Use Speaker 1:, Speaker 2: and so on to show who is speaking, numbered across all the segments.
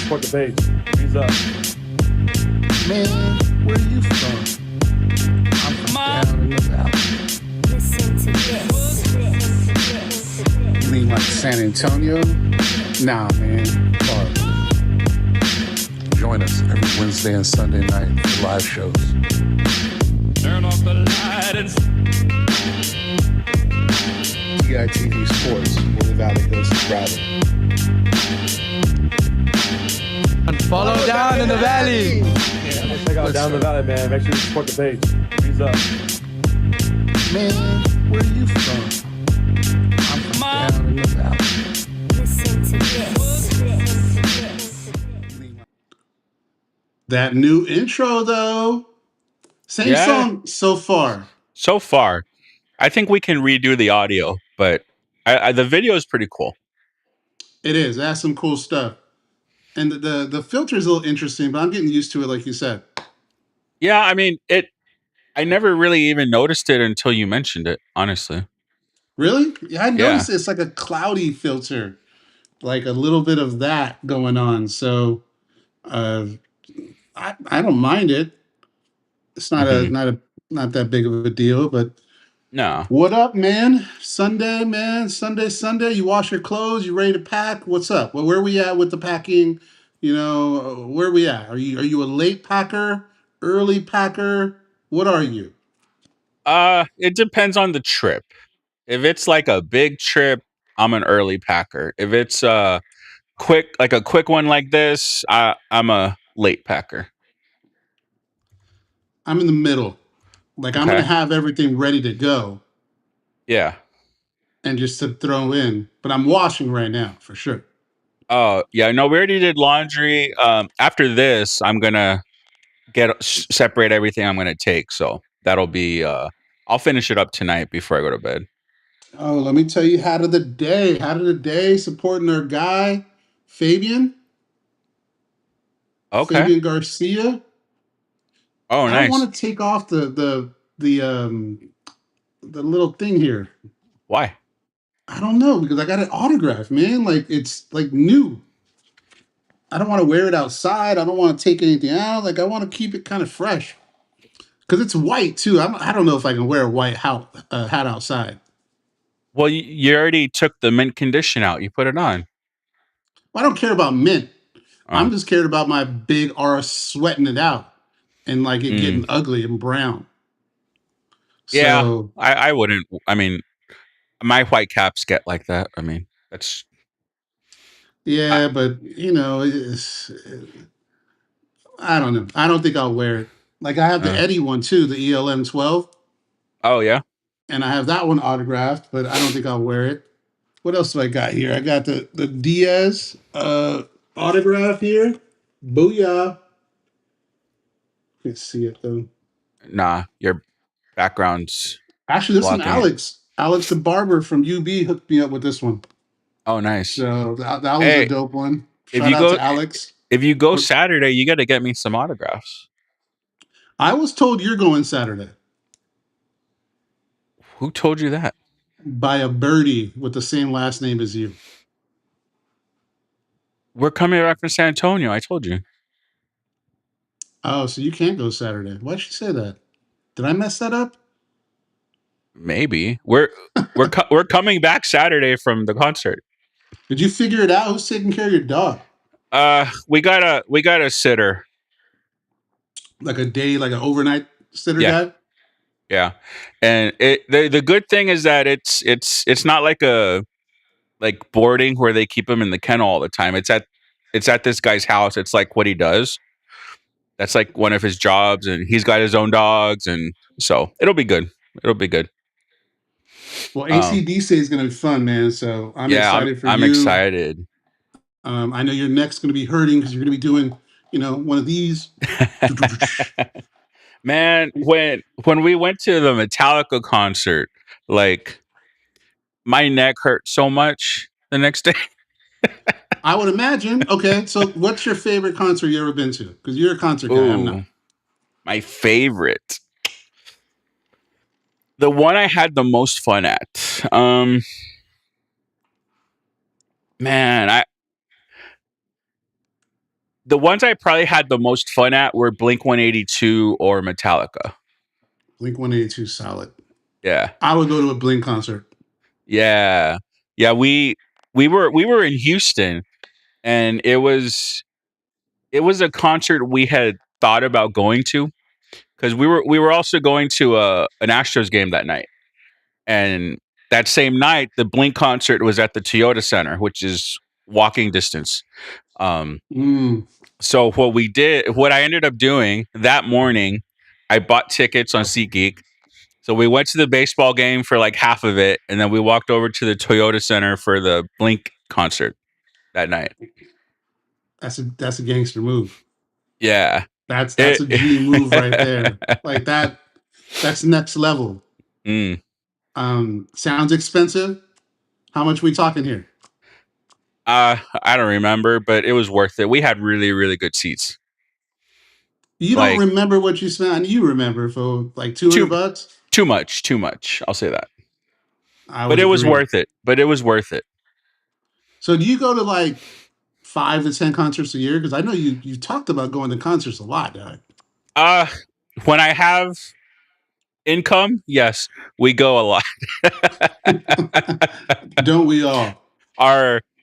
Speaker 1: support the page. He's up.
Speaker 2: Man, where are you from? I'm from down in the valley.
Speaker 3: Listen to this.
Speaker 2: You mean like San Antonio? Nah, man. Far. Join us every Wednesday and Sunday night for live shows.
Speaker 4: Turn off the light and
Speaker 2: DITV Sports, where the valley goes to travel.
Speaker 5: And follow down in the valley.
Speaker 1: Yeah, check out Down the Valley, man. Make sure you support the page. He's up.
Speaker 2: Man, where are you from? I'm from down in the valley.
Speaker 3: Listen to this.
Speaker 2: That new intro, though. Same
Speaker 5: Yeah.
Speaker 2: song so far.
Speaker 5: So far, I think we can redo the audio, but the video is pretty cool.
Speaker 2: It is. That's some cool stuff. And the filter is a little interesting, but I'm getting used to it, like you said.
Speaker 5: Yeah, I mean, I never really even noticed it until you mentioned it, honestly.
Speaker 2: Really? Yeah, I noticed it's like a cloudy filter, like a little bit of that going on. So I don't mind it. It's not not that big of a deal, but
Speaker 5: No.
Speaker 2: what up, man? Sunday, man. Sunday. You wash your clothes. You ready to pack? What's up? Well, where we at with the packing? You know, where we at? Are you a late packer? Early packer? What are you?
Speaker 5: It depends on the trip. If it's like a big trip, I'm an early packer. If it's a quick one like this, I'm a late packer.
Speaker 2: I'm in the middle. Like I'm
Speaker 5: Okay.
Speaker 2: gonna have everything ready to go
Speaker 5: Yeah.
Speaker 2: and just to throw in. But I'm washing right now for sure.
Speaker 5: Oh, yeah. No, we already did laundry. After this, I'm gonna separate everything I'm gonna take. So that'll be. I'll finish it up tonight before I go to bed.
Speaker 2: Oh, let me tell you how to the day. How to the day supporting our guy, Fabian.
Speaker 5: Okay.
Speaker 2: Fabian Garcia.
Speaker 5: Oh,
Speaker 2: I don't
Speaker 5: nice.
Speaker 2: want to take off the little thing here.
Speaker 5: Why?
Speaker 2: I don't know because I got it autographed, man. Like it's like new. I don't want to wear it outside. I don't want to take anything out. Like I want to keep it kind of fresh because it's white too. I don't know if I can wear a white hat outside.
Speaker 5: Well, you already took the mint condition out. You put it on.
Speaker 2: Well, I don't care about mint. I'm
Speaker 5: Oh.
Speaker 2: just cared about my big R sweating it out and like it getting ugly and brown.
Speaker 5: Yeah,
Speaker 2: So
Speaker 5: I wouldn't. I mean, my white caps get like that. I mean, that's.
Speaker 2: yeah, but you know, I don't know. I don't think I'll wear it. Like I have the Eddie one too, the ELM 12,
Speaker 5: Oh yeah.
Speaker 2: and I have that one autographed, but I don't think I'll wear it. What else do I got here? I got the Diaz autograph here. Booyah. Can't see it though.
Speaker 5: Nah, your background's.
Speaker 2: Actually, this one,
Speaker 5: blocking it.
Speaker 2: Alex. Alex the barber from UB hooked me up with this one.
Speaker 5: Oh, nice.
Speaker 2: So that was
Speaker 5: Hey,
Speaker 2: a dope one.
Speaker 5: if
Speaker 2: Shout
Speaker 5: you
Speaker 2: out
Speaker 5: go-
Speaker 2: to Alex.
Speaker 5: If you go Saturday, you got to get me some autographs.
Speaker 2: I was told you're going Saturday
Speaker 5: Who told you that?
Speaker 2: by a birdie with the same last name as you.
Speaker 5: We're coming back from San Antonio. I told you.
Speaker 2: Oh, so you can't go Saturday. Why'd she say that? Did I mess that up?
Speaker 5: Maybe we're coming back Saturday from the concert.
Speaker 2: Did you figure it out? Who's taking care of your dog?
Speaker 5: We got a sitter.
Speaker 2: Like a day, like an overnight sitter
Speaker 5: Yeah.
Speaker 2: guy?
Speaker 5: Yeah, and the good thing is that it's not like boarding where they keep him in the kennel all the time. It's at this guy's house. It's like what he does. That's like one of his jobs, and he's got his own dogs, and so it'll be good. It'll be good.
Speaker 2: Well, ACDC is going to be fun, man. So I'm excited for
Speaker 5: I'm
Speaker 2: you.
Speaker 5: excited.
Speaker 2: I know your neck's going to be hurting because you're going to be doing, one of these.
Speaker 5: Man, when we went to the Metallica concert, like my neck hurt so much the next day.
Speaker 2: I would imagine. Okay, so what's your favorite concert you ever been to? Because you're a concert guy. I'm not.
Speaker 5: Ooh, my favorite. The one I had the most fun at. Man, The ones I probably had the most fun at were Blink 182 or Metallica.
Speaker 2: Blink 182 solid.
Speaker 5: Yeah.
Speaker 2: I would go to a Blink concert.
Speaker 5: Yeah. Yeah, we were in Houston, and it was a concert we had thought about going to, because we were also going to an Astros game that night. And that same night, the Blink concert was at the Toyota Center, which is walking distance. So what I ended up doing that morning, I bought tickets on SeatGeek. So we went to the baseball game for like half of it, and then we walked over to the Toyota Center for the Blink concert that night.
Speaker 2: That's a gangster move.
Speaker 5: Yeah.
Speaker 2: That's a G move right there. Like that. That's next level. Sounds expensive. How much we talking here?
Speaker 5: I don't remember, but it was worth it. We had really, really good seats.
Speaker 2: You don't remember what you spent? You remember for like $200?
Speaker 5: Too much. I'll say that.
Speaker 2: But
Speaker 5: it was worth it.
Speaker 2: So do you go to like 5 to 10 concerts a year? Because I know you talked about going to concerts a lot, Doug.
Speaker 5: When I have income, yes, we go a lot.
Speaker 2: Don't we all?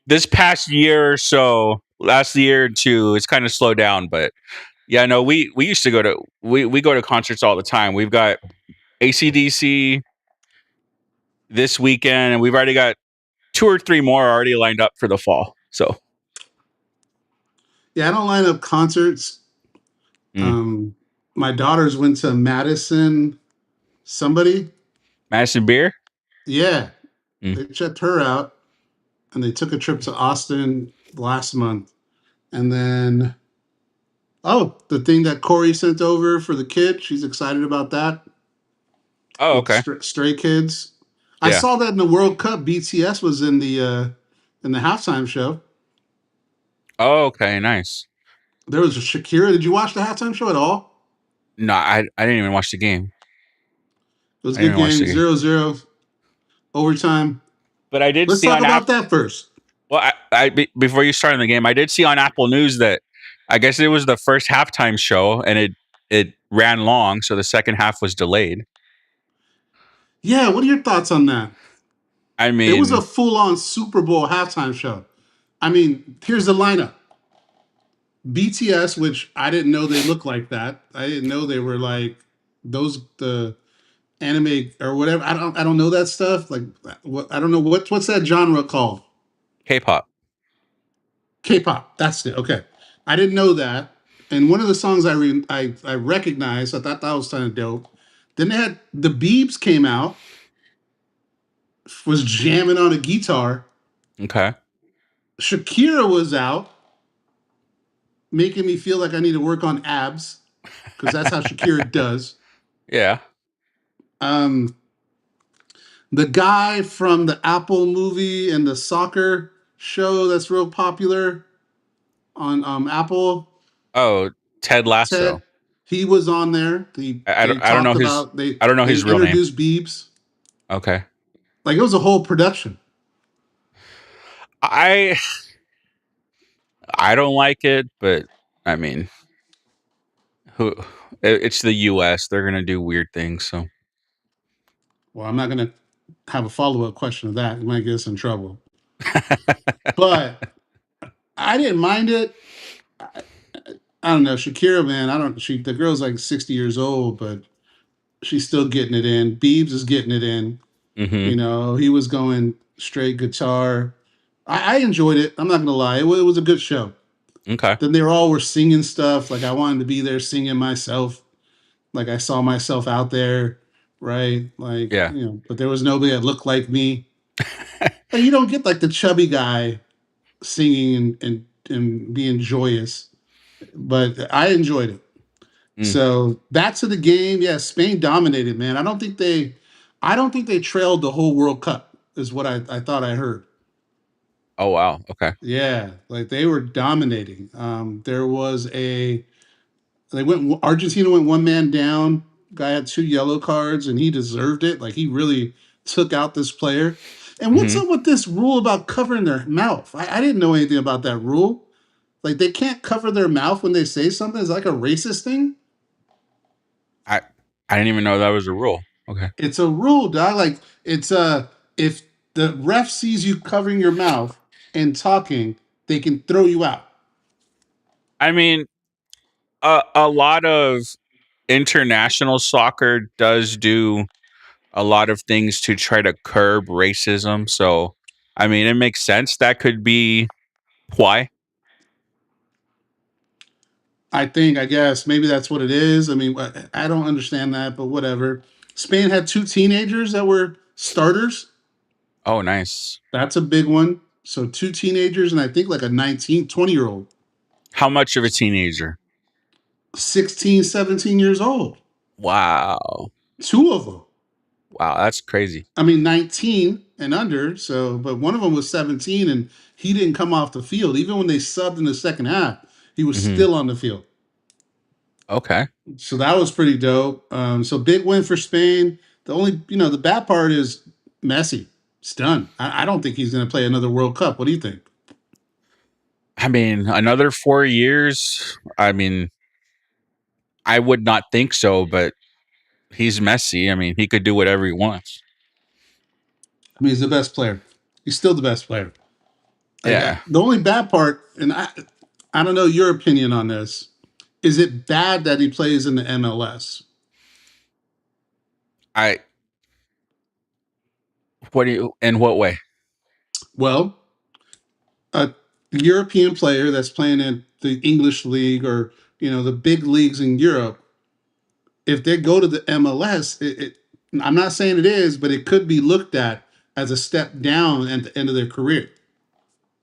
Speaker 5: This past year or so, last year or two, it's kind of slowed down, but yeah, no, we used to go to we go to concerts all the time. We've got AC/DC this weekend, and we've already got 2 or 3 more already lined up for the fall. So
Speaker 2: yeah, I don't line up concerts. My daughters went to Madison
Speaker 5: Beer.
Speaker 2: Yeah, they checked her out, and they took a trip to Austin last month, and then the thing that Corey sent over for the kid, she's excited about that.
Speaker 5: Oh, okay.
Speaker 2: Stray Kids. Yeah. I saw that in the World Cup. BTS was in the halftime show.
Speaker 5: Oh, okay, nice.
Speaker 2: There was a Shakira. Did you watch the halftime show at all?
Speaker 5: No, I didn't even watch the game.
Speaker 2: It was a good game, 0-0, overtime.
Speaker 5: But I did.
Speaker 2: Let's talk about that first.
Speaker 5: Well, before you start in the game, I did see on Apple News that I guess it was the first halftime show, and it ran long, so the second half was delayed.
Speaker 2: Yeah, what are your thoughts on that?
Speaker 5: I mean,
Speaker 2: it was a full-on Super Bowl halftime show. I mean, here's the lineup. BTS, which I didn't know they looked like that. I didn't know they were like the anime or whatever. I don't know that stuff. Like, I don't know what's that genre called?
Speaker 5: K-pop.
Speaker 2: K-pop. That's it. Okay, I didn't know that. And one of the songs I recognized, I thought that was kind of dope. Then they had the Biebs came out, was jamming on a guitar.
Speaker 5: Okay.
Speaker 2: Shakira was out, making me feel like I need to work on abs, because that's how Shakira does.
Speaker 5: Yeah.
Speaker 2: The guy from the Apple movie and the soccer show that's real popular on Apple.
Speaker 5: Oh, Ted Lasso.
Speaker 2: He was on there.
Speaker 5: I don't know his real name.
Speaker 2: They introduced Biebs.
Speaker 5: Okay.
Speaker 2: Like, it was a whole production.
Speaker 5: I don't like it, but I mean, it's the US. They're gonna do weird things. So,
Speaker 2: well, I'm not gonna have a follow-up question of that. It might get us in trouble. But I didn't mind it. I don't know, Shakira, man. The girl's like 60 years old, but she's still getting it in. Biebs is getting it in.
Speaker 5: Mm-hmm.
Speaker 2: You know, he was going straight guitar. I enjoyed it. I'm not gonna lie. It was a good show.
Speaker 5: Okay.
Speaker 2: Then they all were singing stuff. Like, I wanted to be there singing myself. Like, I saw myself out there, right? Like,
Speaker 5: yeah.
Speaker 2: You know, but there was nobody that looked like me. And you don't get like the chubby guy singing and being joyous. But I enjoyed it. So back to the game. Yeah, Spain dominated, man. I don't think they trailed the whole World Cup, is what I thought I heard.
Speaker 5: Oh, wow. Okay.
Speaker 2: Yeah, like they were dominating. Argentina went one man down. Guy had 2 yellow cards, and he deserved it. Like, he really took out this player. And what's up with this rule about covering their mouth? I didn't know anything about that rule. Like they can't cover their mouth when they say something. It's like a racist thing.
Speaker 5: I didn't even know that was a rule. Okay.
Speaker 2: It's a rule, dog. Like it's if the ref sees you covering your mouth and talking, they can throw you out.
Speaker 5: I mean, a lot of international soccer does do a lot of things to try to curb racism. So, I mean, it makes sense. That could be why.
Speaker 2: I guess maybe that's what it is. I mean, I don't understand that, but whatever. Spain had 2 teenagers that were starters.
Speaker 5: Oh, nice.
Speaker 2: That's a big one. So 2 teenagers and I think like a 19, 20-year-old.
Speaker 5: How much of a teenager?
Speaker 2: 16, 17 years old.
Speaker 5: Wow.
Speaker 2: 2 of them.
Speaker 5: Wow, that's crazy.
Speaker 2: I mean, 19 and under. So, but one of them was 17 and he didn't come off the field. Even when they subbed in the second half, he was still on the field.
Speaker 5: Okay.
Speaker 2: So that was pretty dope. So big win for Spain. The only, the bad part is Messi. It's done. I don't think he's going to play another World Cup. What do you think?
Speaker 5: I mean, another 4 years. I mean, I would not think so, but he's Messi. I mean, he could do whatever he wants.
Speaker 2: I mean, he's the best player. He's still the best player. Like,
Speaker 5: Yeah.
Speaker 2: the only bad part, and I don't know your opinion on this. Is it bad that he plays in the MLS?
Speaker 5: In what way?
Speaker 2: Well, a European player that's playing in the English league or, the big leagues in Europe, if they go to the MLS, I'm not saying it is, but it could be looked at as a step down at the end of their career.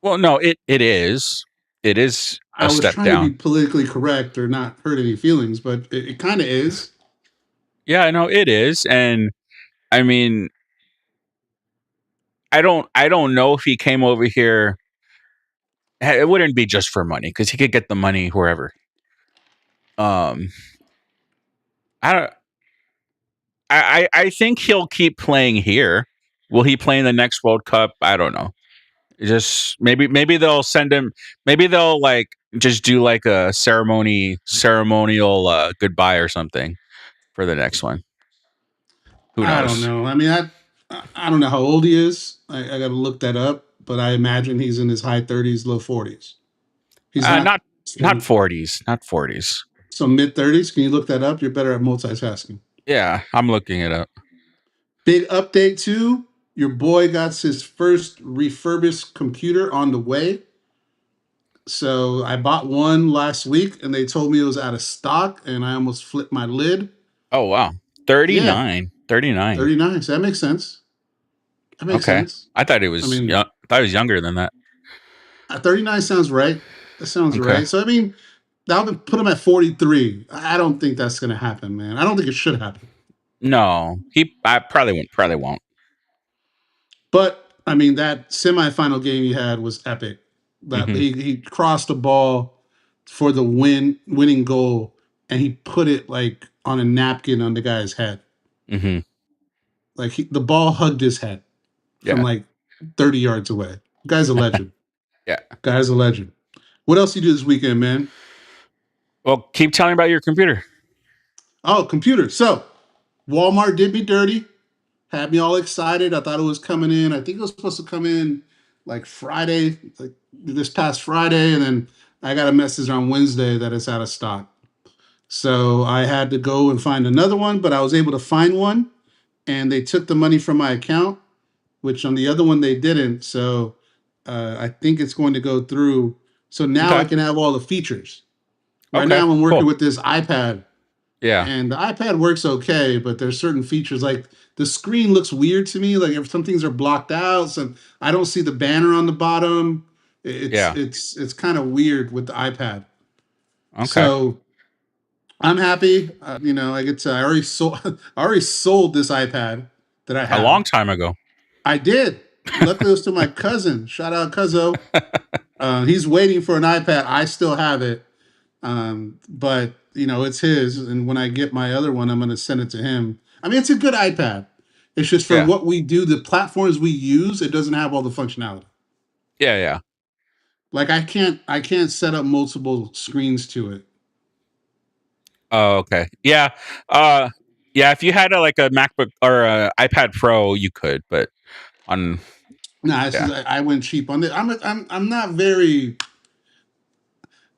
Speaker 5: Well, no, it is. It is a step
Speaker 2: I was trying
Speaker 5: down.
Speaker 2: to be politically correct or not hurt any feelings, but it kind of is.
Speaker 5: Yeah, I know it is. And I mean, I don't know if he came over here. It wouldn't be just for money because he could get the money wherever. I don't. I think he'll keep playing here. Will he play in the next World Cup? I don't know. Just maybe they'll send him. Maybe they'll like just do like a ceremonial goodbye or something for the next one. Who knows?
Speaker 2: I don't know. I mean, I don't know how old he is. I got to look that up, but I imagine he's in his high 30s, low 40s. He's
Speaker 5: not 40s, not 40s.
Speaker 2: So mid 30s. Can you look that up? You're better at multitasking.
Speaker 5: Yeah, I'm looking it up.
Speaker 2: Big update too. Your boy got his first refurbished computer on the way. So I bought one last week and they told me it was out of stock and I almost flipped my lid.
Speaker 5: Oh, wow. 39.
Speaker 2: Yeah.
Speaker 5: 39.
Speaker 2: 39. So that makes sense. That makes sense.
Speaker 5: I thought it was I thought it was younger than that.
Speaker 2: 39 sounds right. That sounds right. So, I mean, that would put him at 43. I don't think that's going to happen, man. I don't think it should happen.
Speaker 5: No. I probably won't.
Speaker 2: But, I mean, that semifinal game he had was epic. That he crossed the ball for the winning goal, and he put it, like, on a napkin on the guy's head.
Speaker 5: Mm-hmm.
Speaker 2: Like, the ball hugged his head from, like, 30 yards away. Guy's a legend. Guy's a legend. What else you do this weekend, man?
Speaker 5: Well, keep telling me about your computer.
Speaker 2: Oh, computer. So, Walmart did me dirty. Had me all excited. I thought it was coming in. I think it was supposed to come in like Friday, like this past Friday. And then I got a message on Wednesday that it's out of stock. So I had to go and find another one, but I was able to find one. And they took the money from my account, which on the other one they didn't. So I think it's going to go through. So now I can have all the features. Right now I'm working with this iPad.
Speaker 5: Yeah.
Speaker 2: And the iPad works okay, but there's certain features like the screen looks weird to me. Like if some things are blocked out, so I don't see the banner on the bottom. It's kind of weird with the iPad.
Speaker 5: Okay.
Speaker 2: So I'm happy. I already sold this iPad that I had
Speaker 5: a long time ago.
Speaker 2: I did. Luckily, it was to my cousin. Shout out, Cuzzo. He's waiting for an iPad. I still have it, but it's his. And when I get my other one, I'm going to send it to him. I mean, it's a good iPad. It's just for what we do, the platforms we use, it doesn't have all the functionality.
Speaker 5: Yeah.
Speaker 2: Like I can't set up multiple screens to it.
Speaker 5: Oh, okay. Yeah. Yeah. If you had like a MacBook or a iPad Pro, you could, but on
Speaker 2: Nah, it's
Speaker 5: yeah.
Speaker 2: just, I went cheap on it. I'm not very.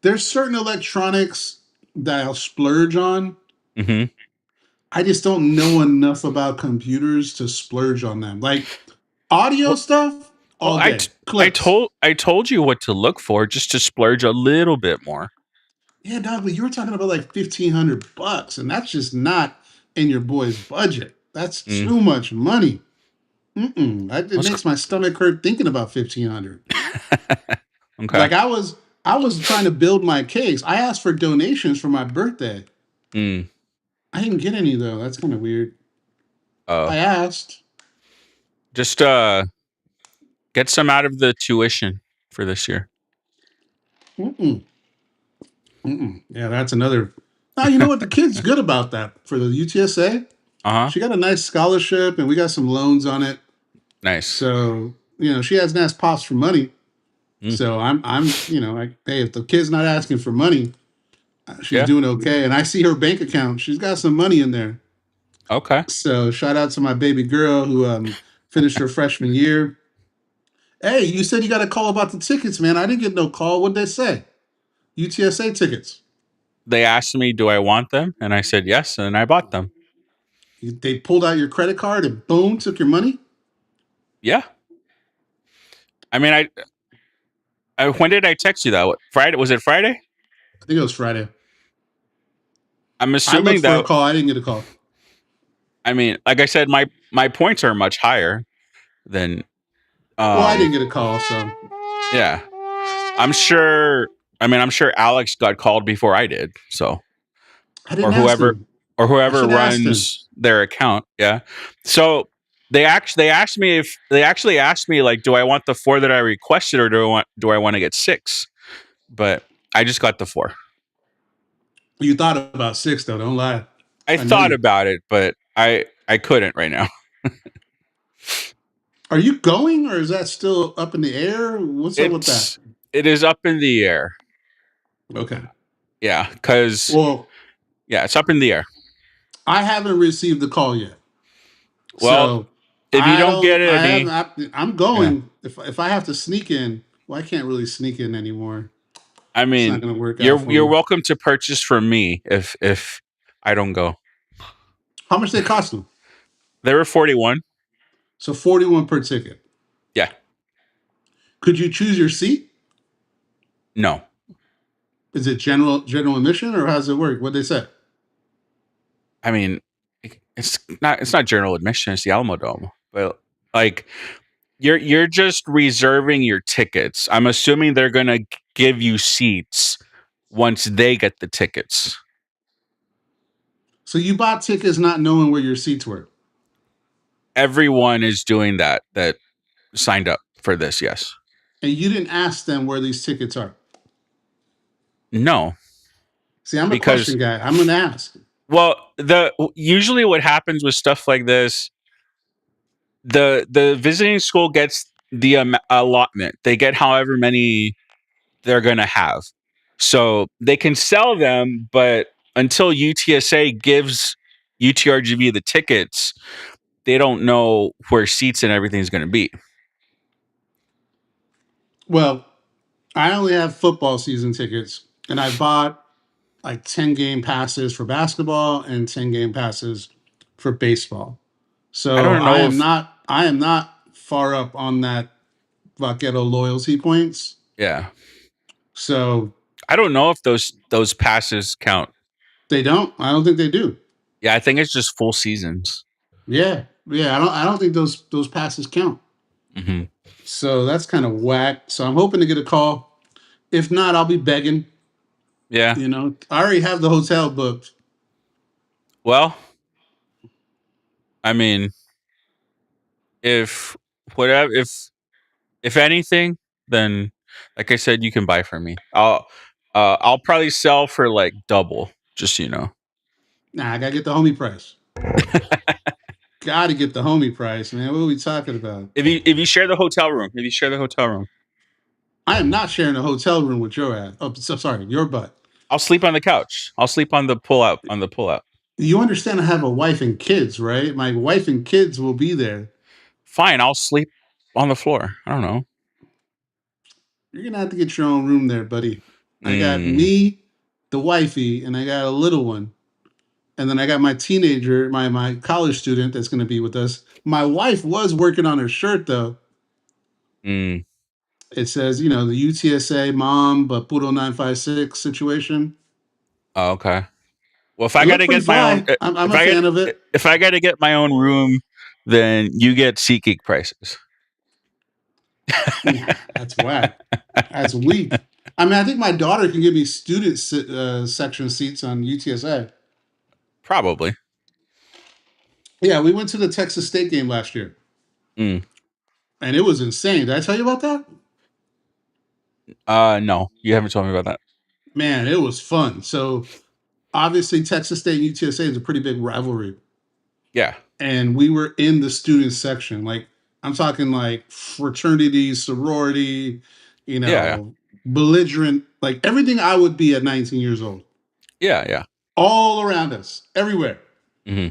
Speaker 2: There's certain electronics that I'll splurge on.
Speaker 5: Mm-hmm.
Speaker 2: I just don't know enough about computers to splurge on them. Like audio
Speaker 5: Well,
Speaker 2: stuff,
Speaker 5: well,
Speaker 2: all day. Clips.
Speaker 5: I told you what to look for, just to splurge a little bit more.
Speaker 2: Yeah, dog, but you were talking about like $1,500, and that's just not in your boy's budget. That's
Speaker 5: Mm.
Speaker 2: too much money. It
Speaker 5: Let's
Speaker 2: makes my stomach hurt thinking about 1,500.
Speaker 5: okay.
Speaker 2: Like I was trying to build my case. I asked for donations for my birthday.
Speaker 5: Mm.
Speaker 2: I didn't get any though. That's kind of weird.
Speaker 5: Oh,
Speaker 2: I asked.
Speaker 5: just get some out of the tuition for this year.
Speaker 2: Mm-mm. Mm-mm. Yeah, that's another. Now you know what? The kid's good about that for the UTSA.
Speaker 5: Uh-huh.
Speaker 2: She got a nice scholarship, and we got some loans on it.
Speaker 5: Nice.
Speaker 2: So she hasn't asked pops for money.
Speaker 5: Mm.
Speaker 2: So I'm like, hey, if the kid's not asking for money, she's
Speaker 5: Yeah.
Speaker 2: doing okay. And I see her bank account; she's got some money in there.
Speaker 5: Okay.
Speaker 2: So shout out to my baby girl who finished her freshman year. Hey, you said you got a call about the tickets, man. I didn't get no call. What'd they say? UTSA tickets.
Speaker 5: They asked me, do I want them? And I said yes, and I bought them.
Speaker 2: They pulled out your credit card and boom, took your money.
Speaker 5: Yeah. I mean, when did I text you that? What, Friday? Was it Friday?
Speaker 2: I think it was Friday.
Speaker 5: I'm
Speaker 2: I
Speaker 5: assuming
Speaker 2: looked for a
Speaker 5: that.
Speaker 2: call. I didn't get a call.
Speaker 5: I mean, like I said, my points are much higher than.
Speaker 2: Well, I didn't get a call, so
Speaker 5: Yeah, I'm sure. I mean, I'm sure Alex got called before I did. So,
Speaker 2: I didn't ask him.
Speaker 5: or
Speaker 2: I
Speaker 5: whoever
Speaker 2: should ask him.
Speaker 5: runs their account. Yeah. So they actually asked me like, do I want the 4 that I requested, or do I want to get 6? But I just got the 4.
Speaker 2: You thought about 6 though. Don't lie.
Speaker 5: I
Speaker 2: know
Speaker 5: thought
Speaker 2: you.
Speaker 5: about it, but I couldn't right now.
Speaker 2: Are you going, or is that still up in the air? What's up with that?
Speaker 5: It is up in the air.
Speaker 2: Okay.
Speaker 5: Yeah, because
Speaker 2: Well,
Speaker 5: it's up in the air.
Speaker 2: I haven't received the call yet.
Speaker 5: Well,
Speaker 2: So
Speaker 5: if you don't get any,
Speaker 2: I'm going. If I have to sneak in, well, I can't really sneak in anymore.
Speaker 5: I
Speaker 2: It's
Speaker 5: mean,
Speaker 2: not going to work out.
Speaker 5: you're welcome to purchase from me if I don't go.
Speaker 2: How much they cost them?
Speaker 5: They were 41.
Speaker 2: So 41 per ticket.
Speaker 5: Yeah.
Speaker 2: Could you choose your seat?
Speaker 5: No.
Speaker 2: Is it general admission, or how does it work? What they say?
Speaker 5: I mean, it's not general admission. It's the Alamo Dome, but like you're just reserving your tickets. I'm assuming they're gonna give you seats once they get the tickets.
Speaker 2: So you bought tickets not knowing where your seats were.
Speaker 5: Everyone is doing that signed up for this. Yes.
Speaker 2: And you didn't ask them where these tickets are.
Speaker 5: No.
Speaker 2: See, I'm a question guy. I'm going to ask.
Speaker 5: Well, usually what happens with stuff like this, the visiting school gets the allotment. They get however many they're going to have. So they can sell them, but until UTSA gives UTRGV the tickets, they don't know where seats and everything's going to be.
Speaker 2: Well, I only have football season tickets, and I bought like 10 game passes for basketball and 10 game passes for baseball. So
Speaker 5: I don't know
Speaker 2: I am not far up on that Vaquero loyalty points.
Speaker 5: Yeah.
Speaker 2: So
Speaker 5: I don't know if those passes count.
Speaker 2: They don't. I don't think they do.
Speaker 5: Yeah, I think it's just full seasons.
Speaker 2: Yeah. I don't think those passes count.
Speaker 5: Mm-hmm.
Speaker 2: So that's kind of whack. So I'm hoping to get a call. If not, I'll be begging.
Speaker 5: Yeah.
Speaker 2: I already have the hotel booked.
Speaker 5: Well, I mean, if anything, then like I said, you can buy from me. I'll probably sell for like double, just so you know.
Speaker 2: Nah, I gotta get the homie price. Gotta get the homie price, man. What are we talking about?
Speaker 5: If you share the hotel room,
Speaker 2: I am not sharing a hotel room with your ass. Oh, so sorry, your butt.
Speaker 5: I'll sleep on the couch. I'll sleep on the pullout. On the pullout.
Speaker 2: You understand I have a wife and kids, right? My wife and kids will be there.
Speaker 5: Fine. I'll sleep on the floor. I don't know.
Speaker 2: You're gonna have to get your own room there, buddy. I got
Speaker 5: Mm,
Speaker 2: me, the wifey, and I got a little one. And then I got my teenager, my college student that's gonna be with us. My wife was working on her shirt though.
Speaker 5: mm.
Speaker 2: It says, the UTSA mom, but Puro 956 situation.
Speaker 5: Oh, okay. Well, if
Speaker 2: It
Speaker 5: I got
Speaker 2: looked
Speaker 5: to
Speaker 2: pretty
Speaker 5: get my own,
Speaker 2: fly. I'm a fan of it.
Speaker 5: if I got to get my own room, then you get SeatGeek prices.
Speaker 2: Nah, that's whack. That's weak. I mean, I think my daughter can give me student section seats on UTSA.
Speaker 5: Probably.
Speaker 2: Yeah, we went to the Texas State game last year,
Speaker 5: Mm.
Speaker 2: and it was insane. Did I tell you about that?
Speaker 5: No, you haven't told me about that.
Speaker 2: Man, it was fun. So obviously, Texas State and UTSA is a pretty big rivalry,
Speaker 5: Yeah.
Speaker 2: and we were in the student section. Like I'm talking like fraternity, sorority,
Speaker 5: Yeah.
Speaker 2: belligerent, like everything I would be at 19 years old.
Speaker 5: Yeah. Yeah.
Speaker 2: All around us, everywhere.
Speaker 5: Hmm.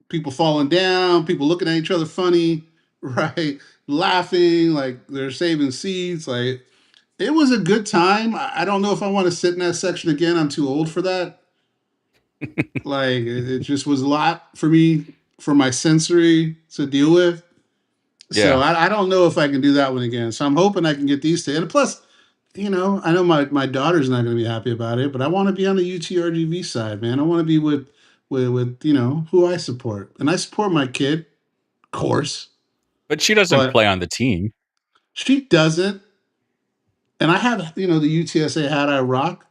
Speaker 2: People falling down, people looking at each other funny, right? Laughing, like they're saving seats. Like it was a good time. I don't know if I want to sit in that section again. I'm too old for that. Like it just was a lot for me, for my sensory to deal with. So
Speaker 5: Yeah.
Speaker 2: I don't know if I can do that one again. So I'm hoping I can get these two. And plus, I know my daughter's not going to be happy about it, but I want to be on the UTRGV side, man. I want to be with who I support, and I support my kid, of course,
Speaker 5: But she doesn't
Speaker 2: but
Speaker 5: play on the team.
Speaker 2: she doesn't. And I have the UTSA hat I rock,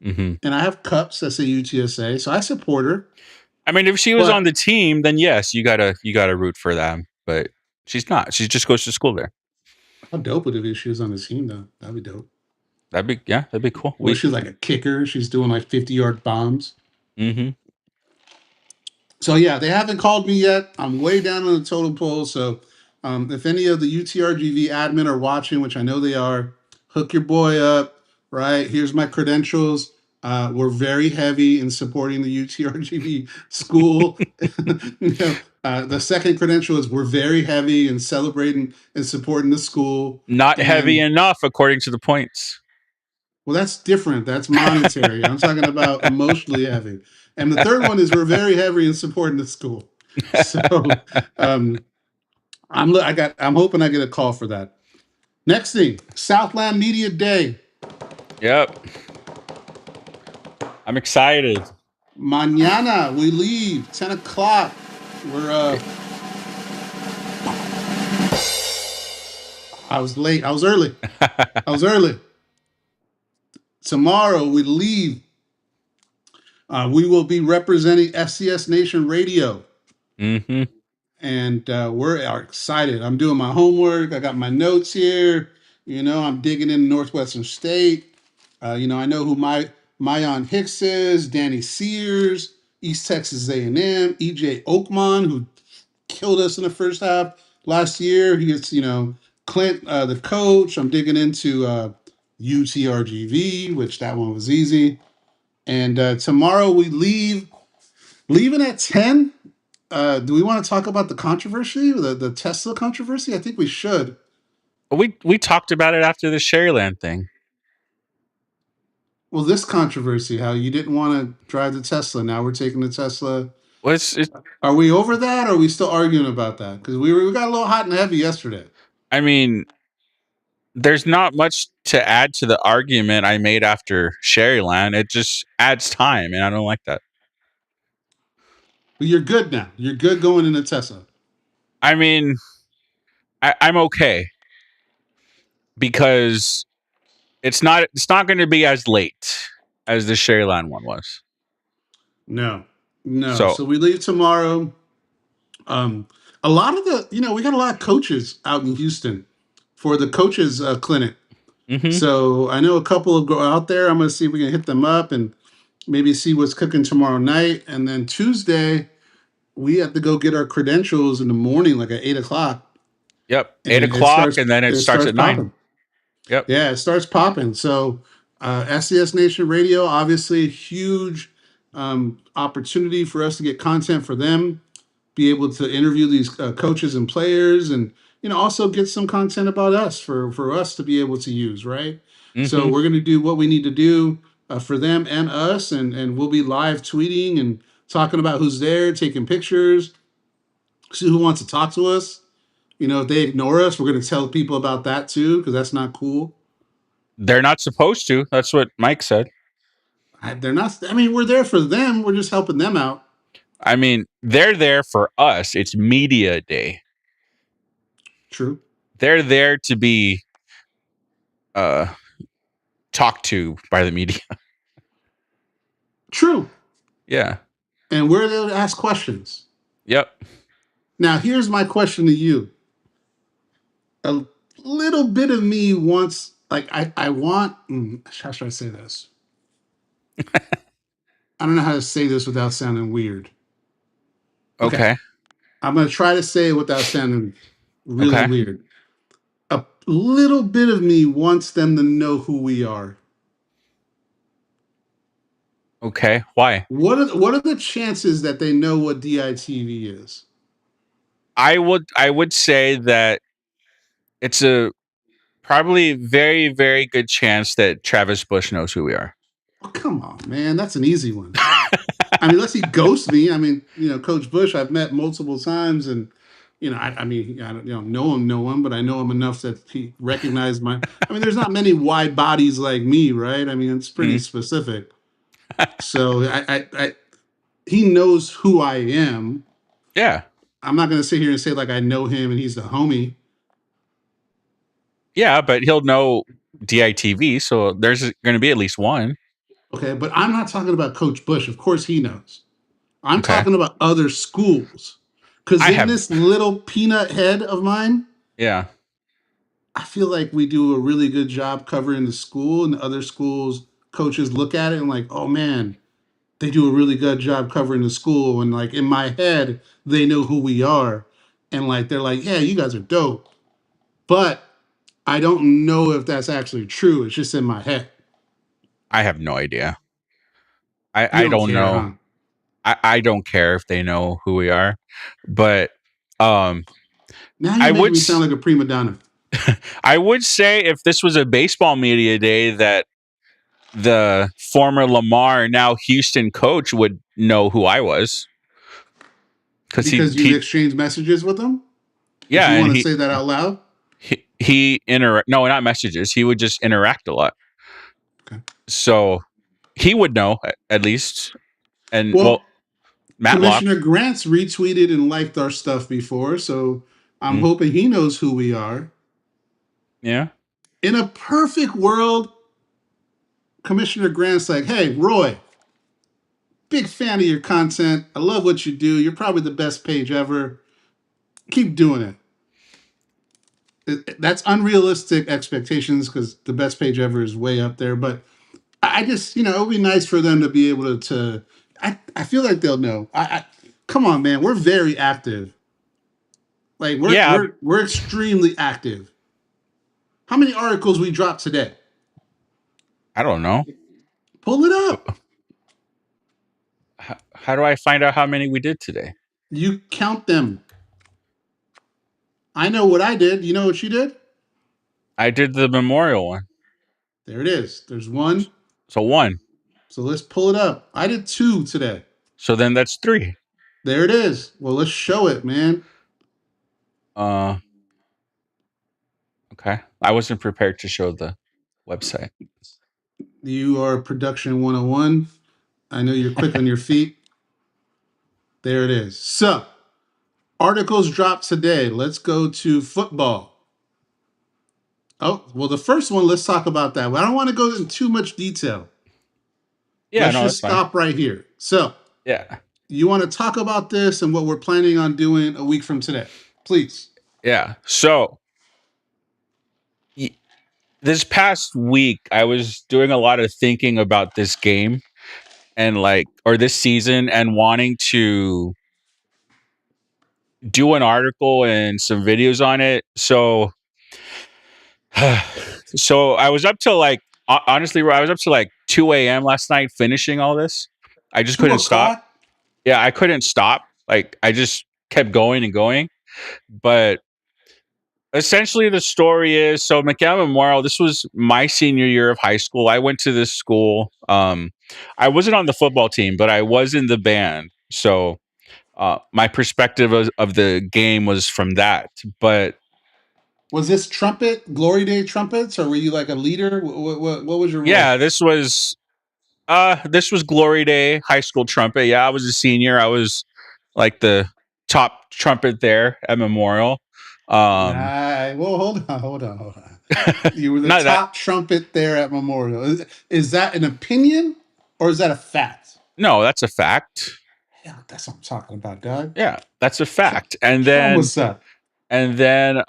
Speaker 5: Hmm.
Speaker 2: and I have cups that say UTSA, so I support her.
Speaker 5: I mean, if she was
Speaker 2: But
Speaker 5: on the team, then yes, you gotta root for them. But she's not. She just goes to school there.
Speaker 2: how dope would it be if she was on the team though? That'd be dope.
Speaker 5: That'd be cool.
Speaker 2: Or she's like a kicker. She's doing like 50-yard bombs.
Speaker 5: Hmm.
Speaker 2: So yeah, they haven't called me yet. I'm way down on the totem pole. So if any of the UTRGV admin are watching, which I know they are, hook your boy up. Right here's my credentials. We're very heavy in supporting the UTRGV school. The second credential is we're very heavy in celebrating and supporting the school.
Speaker 5: Not heavy
Speaker 2: And
Speaker 5: enough, according to the points.
Speaker 2: well, that's different. That's monetary. I'm talking about emotionally heavy. And the third one is we're very heavy in supporting the school. So um, I'm hoping I get a call for that. Next thing, Southland Media Day.
Speaker 5: Yep. I'm excited.
Speaker 2: Mañana we leave 10 o'clock. We're I was late. I was early. I was early. Tomorrow we leave. We will be representing FCS Nation Radio.
Speaker 5: Hmm.
Speaker 2: And we're excited. I'm doing my homework. I got my notes here. I'm digging in Northwestern State. I know who Mayon Hicks is, Danny Sears, East Texas A&M, EJ Oakmon, who killed us in the first half last year. He gets, Clint, the coach. I'm digging into UTRGV, which that one was easy. And tomorrow we leaving at 10. Do we want to talk about the controversy, the Tesla controversy? I think we should.
Speaker 5: We talked about it after the Sherryland thing.
Speaker 2: Well, this controversy, how you didn't want to drive the Tesla. Now we're taking the Tesla.
Speaker 5: Well,
Speaker 2: Are we over that? Or are we still arguing about that? Because we got a little hot and heavy yesterday.
Speaker 5: I mean, there's not much to add to the argument I made after Sherryland. It just adds time, and I don't like that.
Speaker 2: But you're good now. You're good going into Tesla.
Speaker 5: I mean, I'm okay because it's not going to be as late as the Sherryland one was.
Speaker 2: No.
Speaker 5: So
Speaker 2: So we leave tomorrow. A lot of we got a lot of coaches out in Houston for the coaches clinic.
Speaker 5: mhm.
Speaker 2: So I know a couple of go out there. I'm going to see if we can hit them up and maybe see what's cooking tomorrow night. And then Tuesday, we have to go get our credentials in the morning, like at 8 o'clock.
Speaker 5: Yep,
Speaker 2: And
Speaker 5: 8 o'clock, and then it starts at 9.
Speaker 2: popping.
Speaker 5: Yep.
Speaker 2: Yeah, it starts popping. So SCS Nation Radio, obviously a huge opportunity for us to get content for them, be able to interview these coaches and players, and also get some content about us for us to be able to use, right? So
Speaker 5: Mm-hmm.
Speaker 2: we're going to do what we need to do for them and us, and we'll be live tweeting and talking about who's there, taking pictures, see who wants to talk to us. If they ignore us, we're going to tell people about that too, because that's not cool.
Speaker 5: They're not supposed to. That's what Mike said.
Speaker 2: They're not. I mean, we're there for them. We're just helping them out.
Speaker 5: I mean, they're there for us. It's media day.
Speaker 2: True.
Speaker 5: They're there to be talked to by the media.
Speaker 2: True.
Speaker 5: Yeah.
Speaker 2: And we're there to ask questions.
Speaker 5: Yep.
Speaker 2: Now, here's my question to you. A little bit of me wants, like, I want, how should I say this? I don't know how to say this without sounding weird.
Speaker 5: Okay.
Speaker 2: I'm going to try to say it without sounding really
Speaker 5: Okay.
Speaker 2: weird. A little bit of me wants them to know who we are.
Speaker 5: Okay. Why?
Speaker 2: What are the chances that they know what DITV is?
Speaker 5: I would say that it's a probably very, very good chance that Travis Bush knows who we are.
Speaker 2: Oh, come on, man. That's an easy one. I mean, unless he ghosts me. I mean, Coach Bush, I've met multiple times, and I mean, I don't know him, but I know him enough that he recognized my. I mean, there's not many wide bodies like me, right? I mean, it's pretty specific. So he knows who I am.
Speaker 5: Yeah.
Speaker 2: I'm not going to sit here and say like I know him and he's the homie.
Speaker 5: Yeah, but he'll know DITV, so there's going to be at least one.
Speaker 2: Okay, but I'm not talking about Coach Bush. Of course, he knows. I'm
Speaker 5: Okay.
Speaker 2: talking about other schools. Because this little peanut head of mine,
Speaker 5: yeah,
Speaker 2: I feel like we do a really good job covering the school, and other schools coaches look at it and like, oh man, they do a really good job covering the school. And like in my head, they know who we are. And like they're like, yeah, you guys are dope. But I don't know if that's actually true. It's just in my head.
Speaker 5: I have no idea.
Speaker 2: You
Speaker 5: I don't
Speaker 2: care,
Speaker 5: know.
Speaker 2: huh?
Speaker 5: I don't care if they know who we are, but
Speaker 2: Now you're making me sound like a prima donna.
Speaker 5: I would say if this was a baseball media day that the former Lamar, now Houston coach would know who I was.
Speaker 2: Because you exchange messages with them?
Speaker 5: Yeah.
Speaker 2: If you want to say that out loud?
Speaker 5: No, not messages. He would just interact a lot.
Speaker 2: Okay.
Speaker 5: So he would know at least. And well Matlock.
Speaker 2: Commissioner Grant's retweeted and liked our stuff before, so I'm hoping he knows who we are.
Speaker 5: Yeah.
Speaker 2: In a perfect world, Commissioner Grant's like, hey, Roy, big fan of your content. I love what you do. You're probably the best page ever. Keep doing it. That's unrealistic expectations because the best page ever is way up there. But I just, it would be nice for them to be able to I feel like they'll know. Come on, man. We're very active. Like we're extremely active. How many articles we dropped today?
Speaker 5: I don't know.
Speaker 2: Pull it up.
Speaker 5: How do I find out how many we did today?
Speaker 2: You count them. I know what I did. You know what you did?
Speaker 5: I did the memorial one.
Speaker 2: There it is. There's one.
Speaker 5: So one.
Speaker 2: So let's pull it up. I did 2 today.
Speaker 5: So then that's 3.
Speaker 2: There it is. Well, let's show it, man.
Speaker 5: Okay. I wasn't prepared to show the website.
Speaker 2: You are production 101. I know you're quick on your feet. There it is. So, articles dropped today. Let's go to football. Oh, well, the first one, let's talk about that. I don't want to go into too much detail.
Speaker 5: Yeah,
Speaker 2: let's just stop right here. So,
Speaker 5: yeah.
Speaker 2: You want to talk about this and what we're planning on doing a week from today, please?
Speaker 5: Yeah. So, this past week, I was doing a lot of thinking about this game and or this season and wanting to do an article and some videos on it. So So I was up till like honestly, I was up to like 2 a.m. last night finishing all this. I just
Speaker 2: Two
Speaker 5: couldn't stop.
Speaker 2: o'clock.
Speaker 5: Yeah, I couldn't stop. Like I just kept going and going. But essentially the story is so McAllen Memorial, this was my senior year of high school. I went to this school. I wasn't on the football team, but I was in the band. So my perspective of the game was from that. But
Speaker 2: Was this trumpet glory day trumpets, or were you like a leader? What was your role?
Speaker 5: yeah, this was Glory Day high school trumpet. Yeah, I was a senior. I was like the top trumpet there at Memorial.
Speaker 2: Nah, well, hold on. You were the
Speaker 5: Not that.
Speaker 2: top trumpet there at Memorial. Is that an opinion or is that a fact?
Speaker 5: No, that's a fact.
Speaker 2: Yeah, that's what I'm talking about, dog.
Speaker 5: Yeah, that's a
Speaker 2: Show,
Speaker 5: fact. And
Speaker 2: show 'em
Speaker 5: then
Speaker 2: what's up.
Speaker 5: and then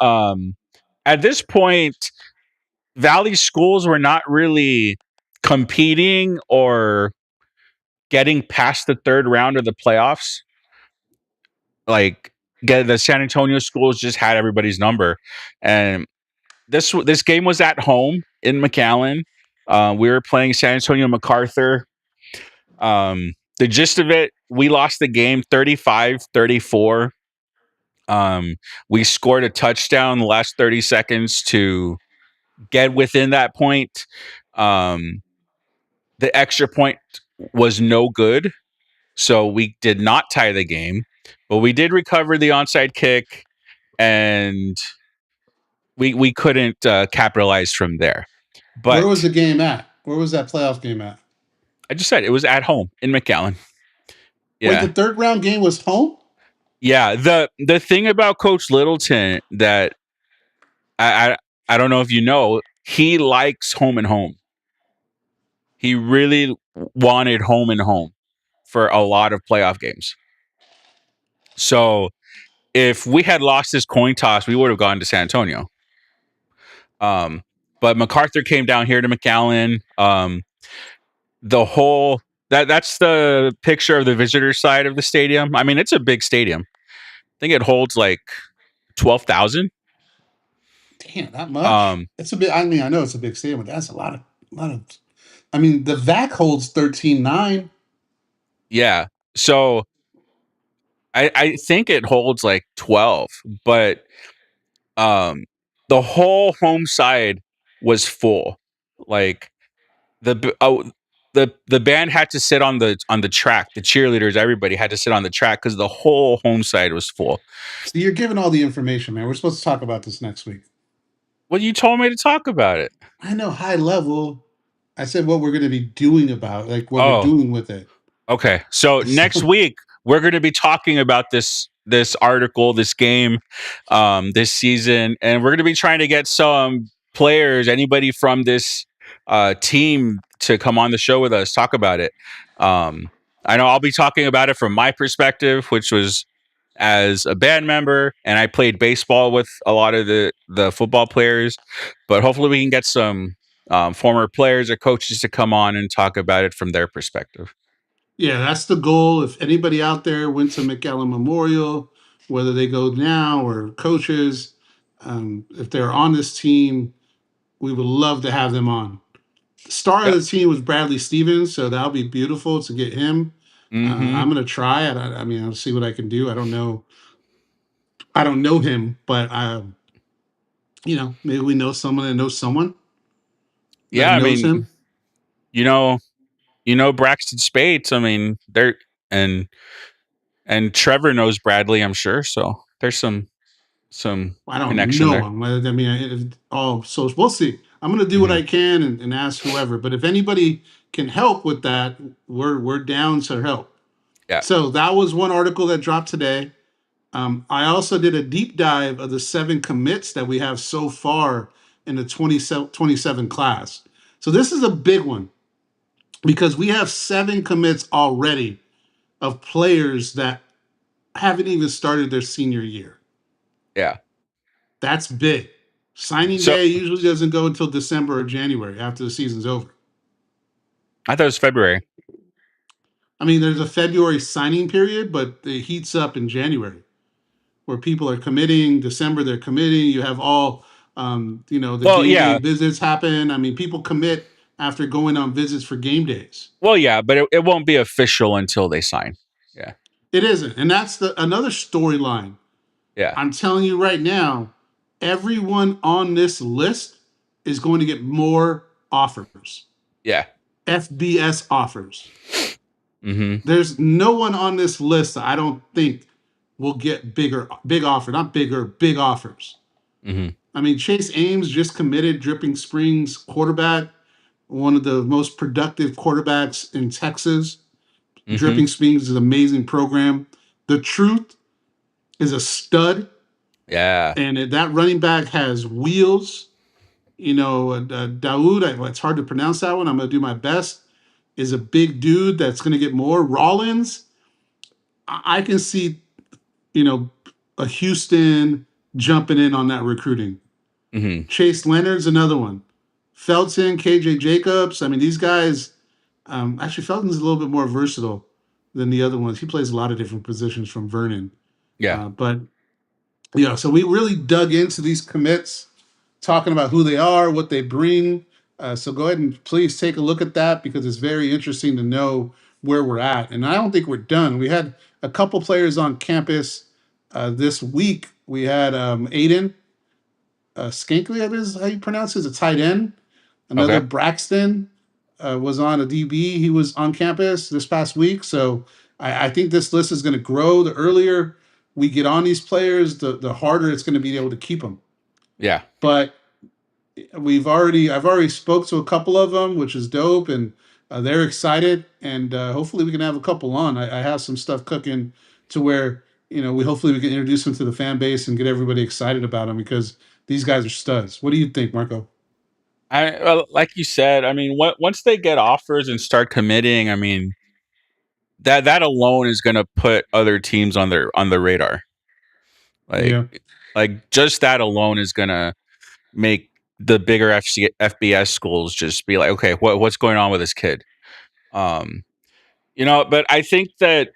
Speaker 5: at this point, Valley schools were not really competing or getting past the third round of the playoffs. Like the San Antonio schools just had everybody's number, and this game was at home in McAllen. We were playing San Antonio MacArthur. The gist of it, we lost the game 35-34. We scored a touchdown in the last 30 seconds to get within that point. The extra point was no good, so we did not tie the game, but we did recover the onside kick, and we couldn't capitalize from there.
Speaker 2: Where was
Speaker 5: But
Speaker 2: the game at? Where was that playoff game at?
Speaker 5: I just said it was at home in McAllen.
Speaker 2: Wait, the
Speaker 5: Yeah.
Speaker 2: third round game was home?
Speaker 5: Yeah. The thing about Coach Littleton that I I don't know if you know, he likes home and home. He really wanted home and home for a lot of playoff games. So if we had lost this coin toss, we would have gone to San Antonio. But MacArthur came down here to McAllen. The whole that's the picture of the visitor side of the stadium. I mean, it's a big stadium. I think it holds like 12,000.
Speaker 2: Damn, that much? It's a bit. I mean, I know it's a big stadium, but that's a lot of. I mean, the VAC holds 13.9.
Speaker 5: Yeah. So I think it holds like 12, but the whole home side was full. Like the band had to sit on the track. The cheerleaders, everybody had to sit on the track because the whole home side was full.
Speaker 2: So you're giving all the information, man. We're supposed to talk about this next week.
Speaker 5: Well, you told me to talk about it.
Speaker 2: I know high level. I said what we're going to be doing about, like what we're
Speaker 5: Oh,
Speaker 2: doing with it.
Speaker 5: okay. So next week we're going to be talking about this article, this game, this season, and we're going to be trying to get some players, anybody from this team, to come on the show with us, talk about it. I know I'll be talking about it from my perspective, which was as a band member, and I played baseball with a lot of the football players. But hopefully, we can get some former players or coaches to come on and talk about it from their perspective.
Speaker 2: Yeah, that's the goal. If anybody out there went to McAllen Memorial, whether they go now or coaches, if they're on this team, we would love to have them on. The star of
Speaker 5: Yep.
Speaker 2: the team was Bradley Stevens, so that'll be beautiful to get him.
Speaker 5: Mm-hmm.
Speaker 2: I'm gonna try it. I mean, I'll see what I can do. I don't know. I don't know him, but maybe we know someone that knows someone that
Speaker 5: Yeah, I
Speaker 2: knows
Speaker 5: mean,
Speaker 2: him.
Speaker 5: you know Braxton Spates. I mean, they're and Trevor knows Bradley, I'm sure. So there's some
Speaker 2: I don't
Speaker 5: connection
Speaker 2: know
Speaker 5: there.
Speaker 2: him. I mean, so we'll see. I'm gonna do what I can and ask whoever. But if anybody can help with that, we're down to help.
Speaker 5: Yeah.
Speaker 2: So that was one article that dropped today. I also did a deep dive of the 7 commits that we have so far in the 27 class. So this is a big one because we have 7 commits already of players that haven't even started their senior year.
Speaker 5: Yeah.
Speaker 2: That's big. Signing
Speaker 5: So
Speaker 2: day usually doesn't go until December or January after the season's over.
Speaker 5: I thought it was February.
Speaker 2: I mean, there's a February signing period, but it heats up in January where people are committing. December, they're committing. You have all The
Speaker 5: Well,
Speaker 2: game day
Speaker 5: yeah.
Speaker 2: visits happen. I mean, people commit after going on visits for game days.
Speaker 5: Well, yeah, but it won't be official until they sign. Yeah.
Speaker 2: It isn't, and that's another storyline.
Speaker 5: Yeah.
Speaker 2: I'm telling you right now, everyone on this list is going to get more offers.
Speaker 5: Yeah.
Speaker 2: FBS offers.
Speaker 5: Mm-hmm.
Speaker 2: There's no one on this list that I don't think will get big offer, not bigger, big offers.
Speaker 5: Mm-hmm.
Speaker 2: I mean, Chase Ames just committed, Dripping Springs quarterback, one of the most productive quarterbacks in Texas.
Speaker 5: Mm-hmm.
Speaker 2: Dripping Springs is an amazing program. The Truth is a stud.
Speaker 5: Yeah.
Speaker 2: And that running back has wheels. Daoud, it's hard to pronounce that one. I'm going to do my best. Is a big dude that's going to get more. Rollins, I can see, a Houston jumping in on that recruiting.
Speaker 5: Mm-hmm.
Speaker 2: Chase Leonard's another one. Felton, KJ Jacobs. I mean, these guys, actually, Felton's a little bit more versatile than the other ones. He plays a lot of different positions from Vernon.
Speaker 5: Yeah.
Speaker 2: So we really dug into these commits, talking about who they are, what they bring. So go ahead and please take a look at that because it's very interesting to know where we're at. And I don't think we're done. We had a couple players on campus this week. We had Aiden Skankley, I guess is how you pronounce it, a tight end. Another
Speaker 5: Okay.
Speaker 2: Braxton was on a DB. He was on campus this past week. So I think this list is going to grow. The earlier we get on these players, the harder it's going to be able to keep them.
Speaker 5: Yeah.
Speaker 2: But I've already spoke to a couple of them, which is dope, and they're excited. And hopefully we can have a couple on. I have some stuff cooking to where hopefully we can introduce them to the fan base and get everybody excited about them because these guys are studs. What do you think, Marco?
Speaker 5: Like you said, I mean, once they get offers and start committing, I mean, that alone is going to put other teams on the radar.
Speaker 2: Yeah.
Speaker 5: Like just that alone is going to make the bigger FBS schools just be like, okay, what's going on with this kid? But I think that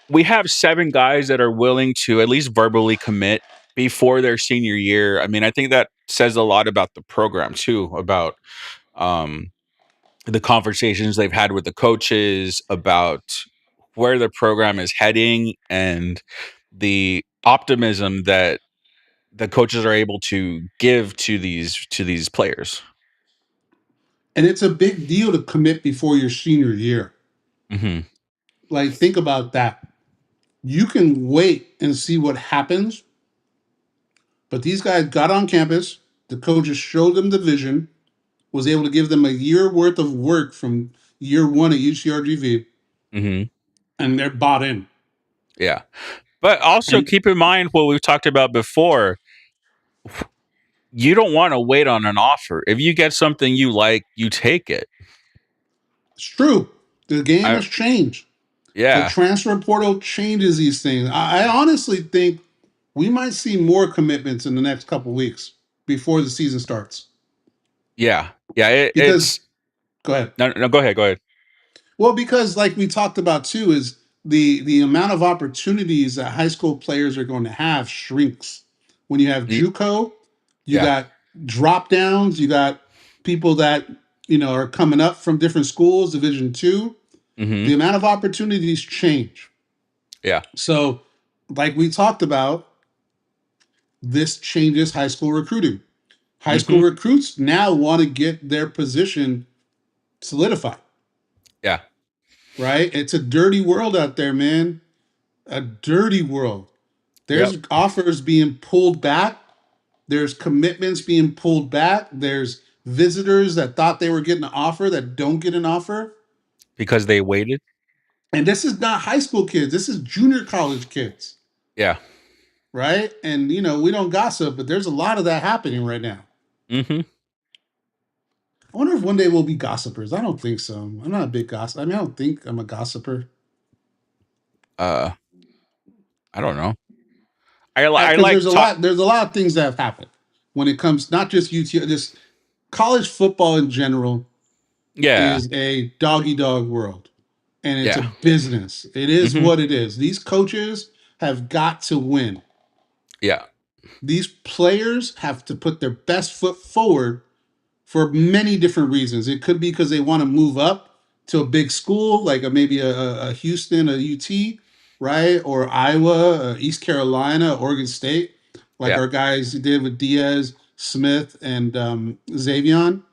Speaker 5: we have 7 guys that are willing to at least verbally commit before their senior year. I mean, I think that says a lot about the program too, about the conversations they've had with the coaches, about where the program is heading, and the optimism that the coaches are able to give to these players.
Speaker 2: And it's a big deal to commit before your senior year.
Speaker 5: Mm-hmm.
Speaker 2: Like, think about that. You can wait and see what happens. But these guys got on campus. The coaches showed them the vision, was able to give them a year worth of work from year one at UTRGV,
Speaker 5: Mm-hmm.
Speaker 2: and they're bought in.
Speaker 5: Yeah. But also
Speaker 2: And
Speaker 5: keep in mind what we've talked about before. You don't want to wait on an offer. If you get something you like, you take it.
Speaker 2: it's true. The game has changed. The
Speaker 5: Yeah.
Speaker 2: transfer portal changes these things. I honestly think we might see more commitments in the next couple weeks before the season starts.
Speaker 5: Yeah.
Speaker 2: Because,
Speaker 5: It's
Speaker 2: go ahead.
Speaker 5: no. Go ahead.
Speaker 2: Well, because like we talked about too, is the amount of opportunities that high school players are going to have shrinks. When you have JUCO, you
Speaker 5: Yeah.
Speaker 2: got drop downs, you got people that are coming up from different schools, Division II.
Speaker 5: Mm-hmm.
Speaker 2: The amount of opportunities change.
Speaker 5: Yeah.
Speaker 2: So, like we talked about, this changes high school recruiting. High school recruits now want to get their position solidified.
Speaker 5: Yeah.
Speaker 2: Right? It's a dirty world out there, man. A dirty world. There's offers being pulled back. There's commitments being pulled back. There's visitors that thought they were getting an offer that don't get an offer.
Speaker 5: Because they waited.
Speaker 2: And this is not high school kids. This is junior college kids.
Speaker 5: Yeah.
Speaker 2: Right? And, we don't gossip, but there's a lot of that happening right now.
Speaker 5: Mm-hmm.
Speaker 2: I wonder if one day we'll be gossipers. I don't think so. I'm not a big gossip. I mean, I don't think I'm a gossiper.
Speaker 5: I don't know. I
Speaker 2: Because
Speaker 5: like
Speaker 2: there's a lot of things that have happened when it comes, not just just college football in general is a doggy dog world. And it's a business. It is what it is. These coaches have got to win.
Speaker 5: Yeah.
Speaker 2: These players have to put their best foot forward for many different reasons. It could be because they want to move up to a big school, like maybe a Houston, a UT, right? Or Iowa, East Carolina, Oregon State, like
Speaker 5: Yeah.
Speaker 2: our guys did with Diaz, Smith, and Xavion,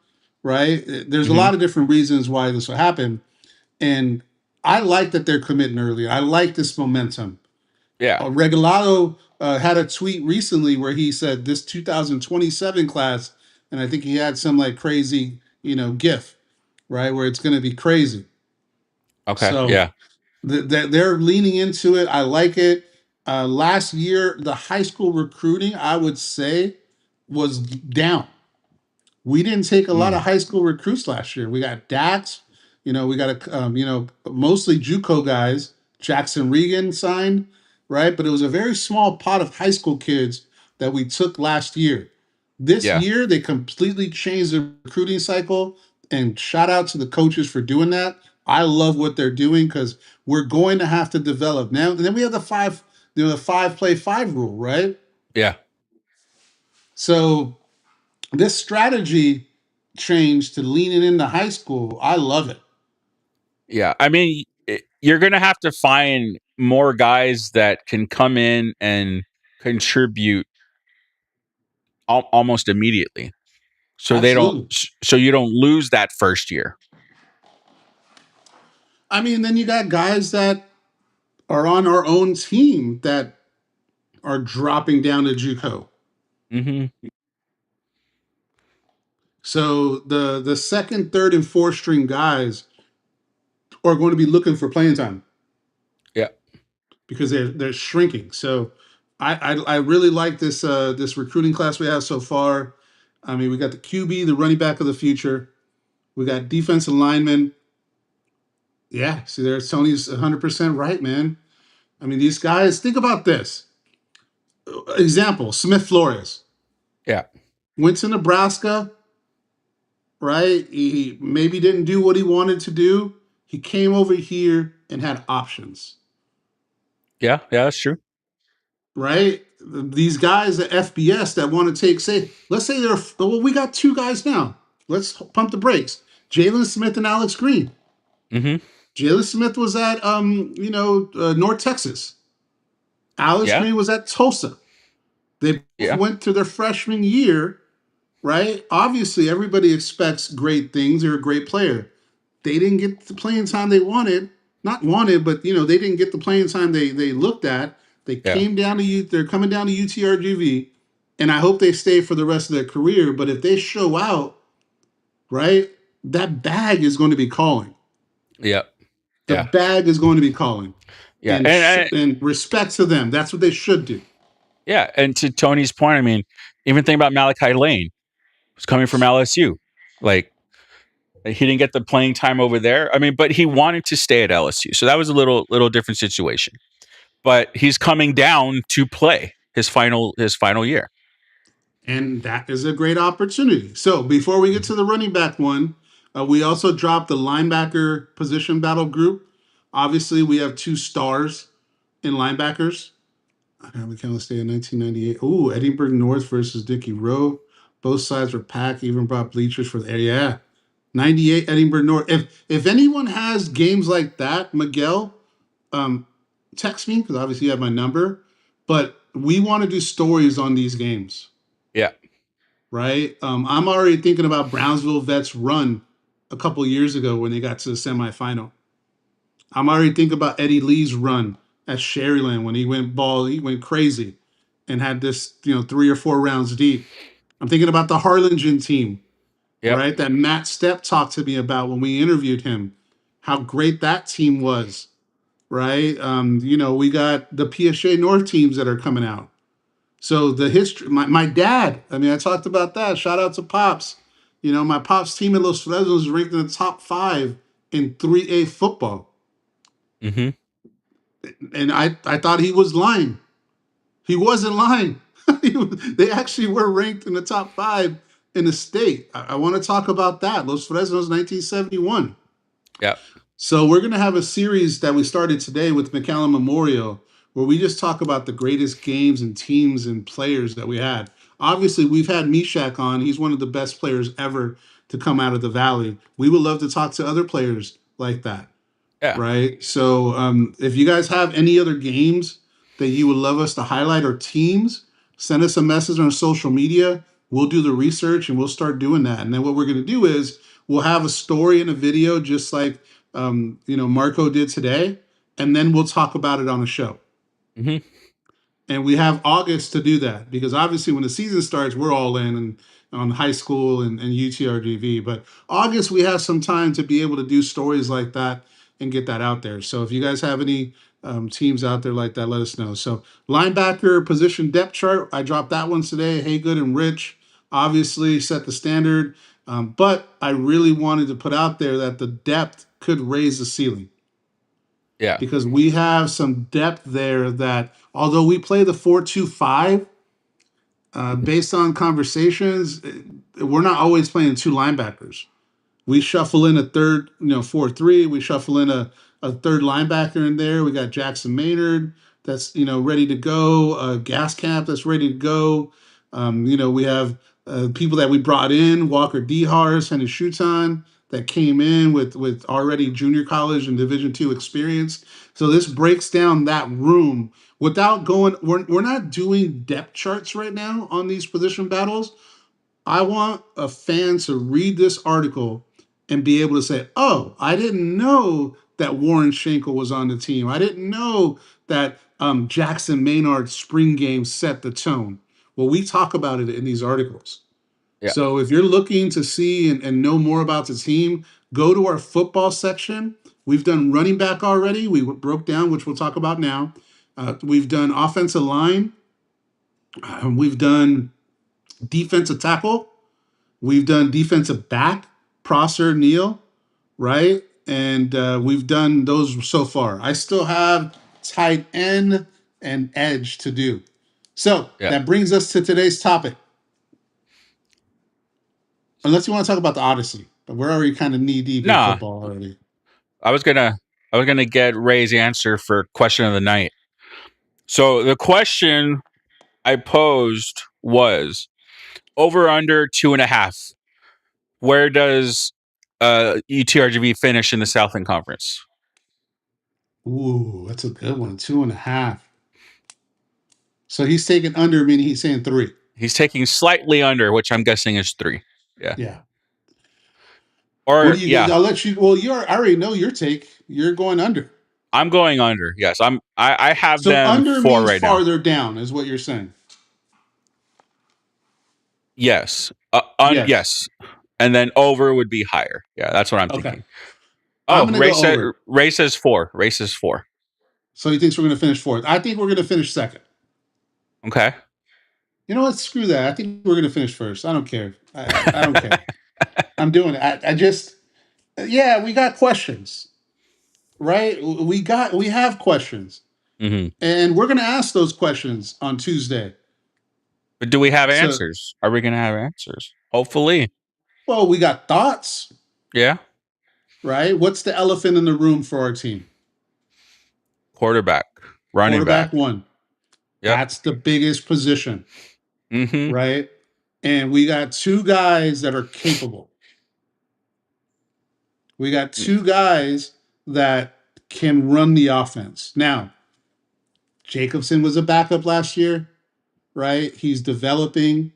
Speaker 2: right? There's a
Speaker 5: Mhm.
Speaker 2: lot of different reasons why this will happen. And I like that they're committing early. I like this momentum.
Speaker 5: Yeah.
Speaker 2: Regalado had a tweet recently where he said this 2027 class, and I think he had some like crazy, GIF, right, where it's going to be crazy.
Speaker 5: Okay.
Speaker 2: So
Speaker 5: Yeah.
Speaker 2: they're leaning into it. I like it. Last year, the high school recruiting, I would say, was down. We didn't take a lot
Speaker 5: Mm.
Speaker 2: of high school recruits last year. We got Dax, we got mostly JUCO guys. Jackson Regan signed, right? But it was a very small pot of high school kids that we took last year. This
Speaker 5: Yeah.
Speaker 2: year, they completely changed the recruiting cycle, and shout out to the coaches for doing that. I love what they're doing because we're going to have to develop now. And then we have the 5-play-5 rule, right?
Speaker 5: Yeah.
Speaker 2: So this strategy change to leaning into high school, I love it.
Speaker 5: Yeah. I mean, you're going to have to find more guys that can come in and contribute almost immediately. So
Speaker 2: Absolutely.
Speaker 5: so you don't lose that first year.
Speaker 2: I mean, then you got guys that are on our own team that are dropping down to JUCO.
Speaker 5: Mhm.
Speaker 2: So the second, third, and fourth string guys are going to be looking for playing time
Speaker 5: Yeah.
Speaker 2: because they're shrinking. So I really like this recruiting class we have so far. I mean, we got the QB, the running back of the future. We got defensive linemen. Yeah, see, there's Tony's 100% right, man. I mean, these guys. Think about this. Example: Smith Flores
Speaker 5: Yeah.
Speaker 2: went to Nebraska. Right? He maybe didn't do what he wanted to do. He came over here and had options.
Speaker 5: Yeah. Yeah. That's true.
Speaker 2: Right? These guys at FBS that want to let's say we got two guys now. Let's pump the brakes. Jalen Smith and Alex Green.
Speaker 5: Mhm.
Speaker 2: Jalen Smith was at North Texas. Alex
Speaker 5: Yeah.
Speaker 2: Green was at Tulsa. They both
Speaker 5: Yeah.
Speaker 2: went to their freshman year, right? Obviously, everybody expects great things. They're a great player. They didn't get the playing time they wanted. Not wanted, but they didn't get the playing time they looked at. They
Speaker 5: Yeah.
Speaker 2: came down to you. They're coming down to UTRGV, and I hope they stay for the rest of their career. But if they show out, right, that bag is going to be calling.
Speaker 5: Yeah.
Speaker 2: The
Speaker 5: Yeah.
Speaker 2: bag is going to be calling,
Speaker 5: Yeah.
Speaker 2: and respect to them. That's what they should do.
Speaker 5: Yeah. And to Tony's point, I mean, even think about Malachi Lane, who's coming from LSU. Like, he didn't get the playing time over there. I mean, but he wanted to stay at LSU, so that was a little different situation. But he's coming down to play his final year.
Speaker 2: And that is a great opportunity. So before we get to the running back one, we also dropped the linebacker position battle group. Obviously, we have two stars in linebackers. We can stay in 1998. Ooh, Edinburgh North versus Dickie Rowe. Both sides were packed, even brought bleachers for the area. Yeah. 98 Edinburgh North. If anyone has games like that, Miguel, text me because obviously you have my number. But we want to do stories on these games.
Speaker 5: Yeah.
Speaker 2: Right? I'm already thinking about Brownsville Vets run a couple years ago when they got to the semifinal. I'm already thinking about Eddie Lee's run at Sherryland when he went crazy and had this, 3 or 4 rounds deep. I'm thinking about the Harlingen team,
Speaker 5: Yep.
Speaker 2: right? That Matt Stepp talked to me about when we interviewed him, how great that team was, right? We got the PSA North teams that are coming out. So the history, my dad, I mean, I talked about that. Shout out to Pops. My Pops team at Los Fresnos is ranked in the top 5 in 3A football.
Speaker 5: Mm-hmm.
Speaker 2: And I thought he was lying. He wasn't lying. They actually were ranked in the top 5 in the state. I want to talk about that. Los Fresnos, 1971.
Speaker 5: Yeah.
Speaker 2: So we're going to have a series that we started today with McAllen Memorial where we just talk about the greatest games and teams and players that we had. Obviously, we've had Mishak on. He's one of the best players ever to come out of the Valley. We would love to talk to other players like that,
Speaker 5: Yeah.
Speaker 2: right? So if you guys have any other games that you would love us to highlight or teams, send us a message on social media. We'll do the research and we'll start doing that. And then what we're going to do is we'll have a story and a video just like Marco did today, and then we'll talk about it on the show.
Speaker 5: Mm-hmm.
Speaker 2: And we have August to do that because obviously when the season starts, we're all in and on high school and UTRGV. But August, we have some time to be able to do stories like that and get that out there. So if you guys have any teams out there like that, let us know. So linebacker position depth chart, I dropped that one today. Haygood and Rich obviously set the standard. But I really wanted to put out there that the depth could raise the ceiling.
Speaker 5: Yeah.
Speaker 2: Because we have some depth there that, although we play the 4-2-5, based on conversations, we're not always playing two linebackers. We shuffle in a third, 4-3. We shuffle in a third linebacker in there. We got Jackson Maynard that's, ready to go. Gas Camp that's ready to go. We have people that we brought in, Walker Dehars and Shutan, that came in with already junior college and Division II experience. So this breaks down that room without going. We're not doing depth charts right now on these position battles. I want a fan to read this article and be able to say, "Oh, I didn't know that Warren Schenkel was on the team. I didn't know that Jackson Maynard's spring game set the tone." Well, we talk about it in these articles.
Speaker 5: Yeah.
Speaker 2: So if you're looking to see and know more about the team, go to our football section. We've done running back already. We broke down, which we'll talk about now. We've done offensive line. We've done defensive tackle. We've done defensive back, Prosser, Neal, right? And we've done those so far. I still have tight end and edge to do. So that brings us to today's topic. Unless you want to talk about the Odyssey, but we're already kind of knee deep in football already.
Speaker 5: I was gonna get Ray's answer for question of the night. So the question I posed was over under 2.5. Where does UTRGV finish in the Southland Conference?
Speaker 2: Ooh, that's a good one. 2.5. So he's taking under, meaning he's saying 3.
Speaker 5: He's taking slightly under, which I'm guessing is 3.
Speaker 2: Yeah.
Speaker 5: Or
Speaker 2: what do you? I'll let you. Well, I already know your take. You're going under.
Speaker 5: I'm going under. Yes, I have
Speaker 2: so
Speaker 5: them
Speaker 2: under
Speaker 5: 4
Speaker 2: means
Speaker 5: right
Speaker 2: farther
Speaker 5: now.
Speaker 2: down, is what you're saying.
Speaker 5: Yes. Yes. And then over would be higher. Yeah, that's what I'm thinking.
Speaker 2: I'm gonna go over.
Speaker 5: Ray says 4. Ray says 4.
Speaker 2: So he thinks we're gonna finish 4th. I think we're gonna finish 2nd.
Speaker 5: Okay.
Speaker 2: You know what? Screw that. I think we're gonna finish 1st. I don't care. I don't care. I'm doing it. I just, we got questions, right? We have questions, and we're gonna ask those questions on Tuesday.
Speaker 5: But do we have answers? Are we gonna have answers? Hopefully.
Speaker 2: Well, we got thoughts.
Speaker 5: Yeah.
Speaker 2: Right. What's the elephant in the room for our team?
Speaker 5: Quarterback, running back.
Speaker 2: 1.
Speaker 5: Yep.
Speaker 2: That's the biggest position.
Speaker 5: Mm-hmm.
Speaker 2: Right. And we got 2 guys that are capable. We got 2 guys that can run the offense. Now, Jacobson was a backup last year, right? He's developing.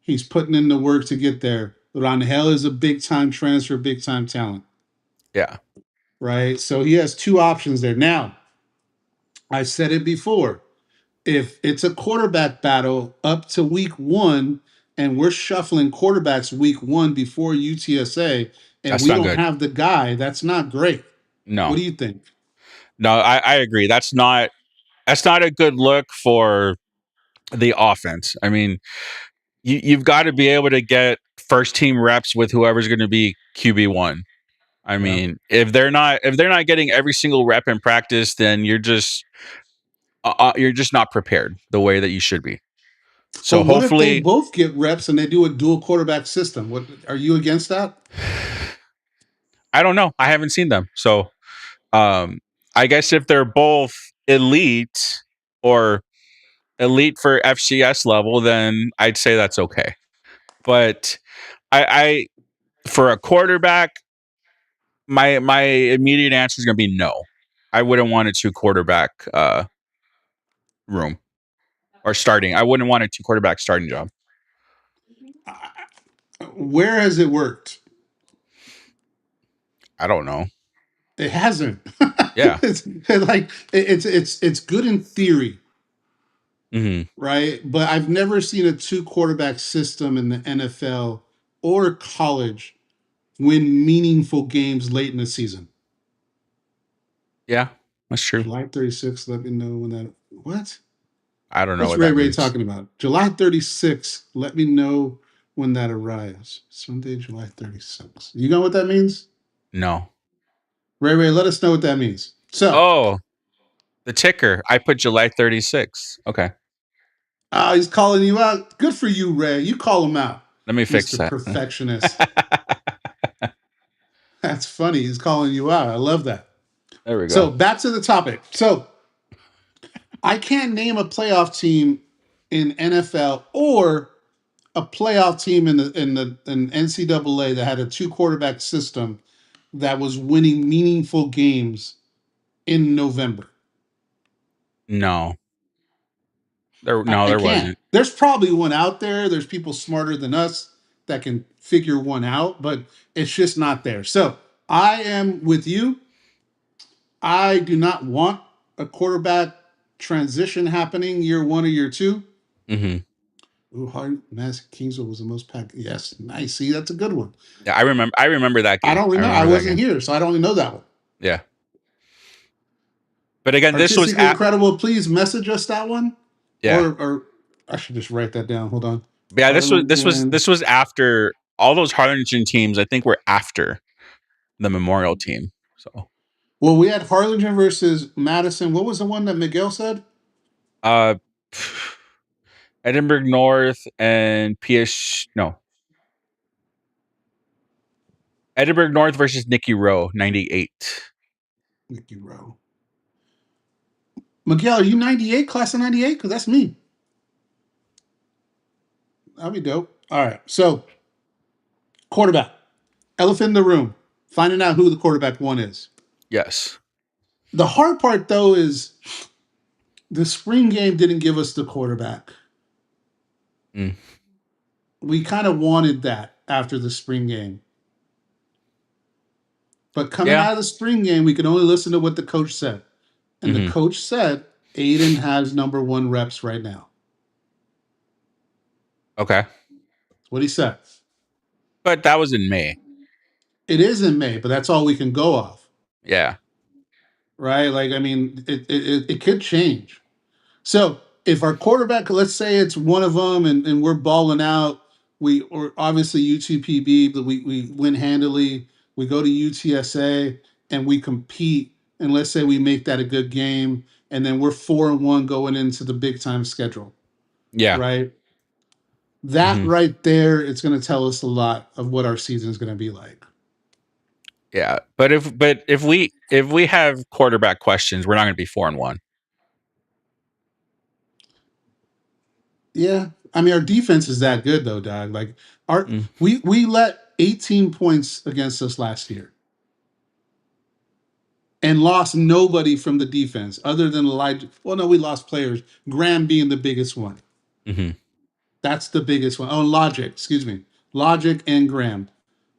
Speaker 2: He's putting in the work to get there. Rangel is a big-time transfer, big-time talent.
Speaker 5: Yeah.
Speaker 2: Right? So he has 2 options there. Now, I said it before. If it's a quarterback battle up to week 1 and we're shuffling quarterbacks week 1 before UTSA and
Speaker 5: that's
Speaker 2: we don't
Speaker 5: good.
Speaker 2: have the guy, that's not great.
Speaker 5: No.
Speaker 2: What do you think?
Speaker 5: No, I agree. That's not a good look for the offense. I mean, you've got to be able to get first team reps with whoever's going to be QB1. I mean, if they're not getting every single rep in practice, then you're just not prepared the way that you should be. So
Speaker 2: what
Speaker 5: hopefully
Speaker 2: if they both get reps and they do a dual quarterback system? What are you against that?
Speaker 5: I don't know. I haven't seen them. So I guess if they're both elite, or elite for FCS level, then I'd say that's okay. But I for a quarterback, my immediate answer is going to be no. I wouldn't want a 2 quarterback room or starting. I wouldn't want a 2 quarterback starting job.
Speaker 2: Where has it worked?
Speaker 5: I don't know.
Speaker 2: It hasn't.
Speaker 5: Yeah.
Speaker 2: It's good in theory,
Speaker 5: Mm-hmm.
Speaker 2: right? But I've never seen a 2 quarterback system in the NFL or college win meaningful games late in the season.
Speaker 5: Yeah, that's true.
Speaker 2: July 36th, let me know when that. What?
Speaker 5: I don't know
Speaker 2: What's
Speaker 5: what that
Speaker 2: Ray
Speaker 5: means.
Speaker 2: talking about? July 36th, let me know when that arrives. Sunday, July 36th. You know what that means?
Speaker 5: No.
Speaker 2: Ray, let us know what that means. So,
Speaker 5: Oh, the ticker. I put July 36th. Okay.
Speaker 2: he's calling you out. Good for you, Ray. You call him out,
Speaker 5: Let me fix
Speaker 2: Mr.
Speaker 5: that.
Speaker 2: Perfectionist. That's funny. He's calling you out. I love that.
Speaker 5: There we go.
Speaker 2: So, back to the topic. So, I can't name a playoff team in NFL or a playoff team in NCAA that had a 2 quarterback system that was winning meaningful games in November.
Speaker 5: No. There
Speaker 2: I can't.
Speaker 5: wasn't.
Speaker 2: There's probably one out there. There's people smarter than us that can figure one out, but it's just not there. So I am with you. I do not want a quarterback transition happening year 1 or year 2.
Speaker 5: Mm-hmm.
Speaker 2: Ooh, Madison Kingsville was the most packed. Yes, nice. See, that's a good one.
Speaker 5: Yeah, I remember that game.
Speaker 2: I don't remember. I wasn't here, so I don't even know that one.
Speaker 5: Yeah. But again, this was
Speaker 2: Incredible. Please message us that one.
Speaker 5: Yeah.
Speaker 2: Or I should just write that down. Hold on.
Speaker 5: Yeah, this was after all those Harlingen teams. I think were after the Memorial team. So.
Speaker 2: Well, we had Harlingen versus Madison. What was the one that Miguel said?
Speaker 5: Edinburgh North and Edinburgh North versus Nicky Rowe, 98.
Speaker 2: Nicky Rowe. Miguel, are you 98? Class of 98? Because that's me. That'd be dope. All right. So, quarterback. Elephant in the room. Finding out who the quarterback one is.
Speaker 5: Yes.
Speaker 2: The hard part, though, is the spring game didn't give us the quarterback.
Speaker 5: Mm.
Speaker 2: We kind of wanted that after the spring game. But coming out of the spring game, we could only listen to what the coach said. And the coach said, Aiden has number 1 reps right now.
Speaker 5: Okay.
Speaker 2: That's what he said.
Speaker 5: But that was in May.
Speaker 2: It is in May, but that's all we can go off.
Speaker 5: Yeah.
Speaker 2: Right? Like, I mean, it could change. So if our quarterback, let's say it's one of them and we're balling out, or obviously UTPB, but we win handily. We go to UTSA and we compete. And let's say we make that a good game. And then we're 4-1 going into the big time schedule.
Speaker 5: Yeah.
Speaker 2: Right? That right there, it's going to tell us a lot of what our season is going to be like.
Speaker 5: Yeah, but if we have quarterback questions, we're not going to be 4-1.
Speaker 2: Yeah, I mean our defense is that good though, dog. Like we let 18 points against us last year, and lost nobody from the defense other than Elijah. Well, no, we lost players. Graham being the biggest one.
Speaker 5: Mm-hmm.
Speaker 2: That's the biggest one. Oh, Logic. Excuse me, Logic and Graham.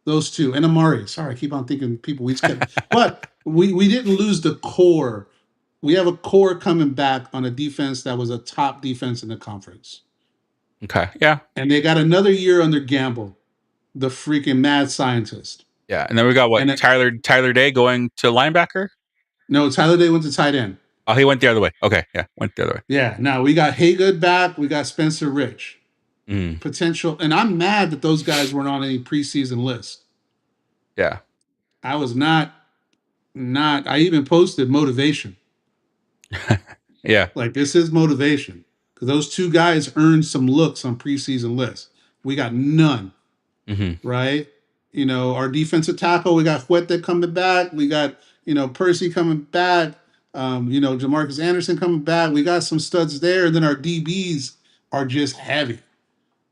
Speaker 2: Those two. And Amari. Sorry, I keep on thinking people. But we didn't lose the core. We have a core coming back on a defense that was a top defense in the conference.
Speaker 5: Okay. Yeah.
Speaker 2: And they got another year under Gamble, the freaking mad scientist.
Speaker 5: Yeah. And then we got Tyler Day going to linebacker?
Speaker 2: No, Tyler Day went to tight end.
Speaker 5: Oh, he went the other way. Okay. Yeah. Went the other way.
Speaker 2: Yeah. Now we got Haygood back. We got Spencer Rich. Potential. And I'm mad that those guys weren't on any preseason list.
Speaker 5: Yeah.
Speaker 2: I was not. I even posted motivation.
Speaker 5: Yeah.
Speaker 2: Like this is motivation. Because those two guys earned some looks on preseason lists. We got none. Right? You know, our defensive tackle, we got Huete coming back. We got, Percy coming back. Jamarcus Anderson coming back. We got some studs there. And then our DBs are just heavy.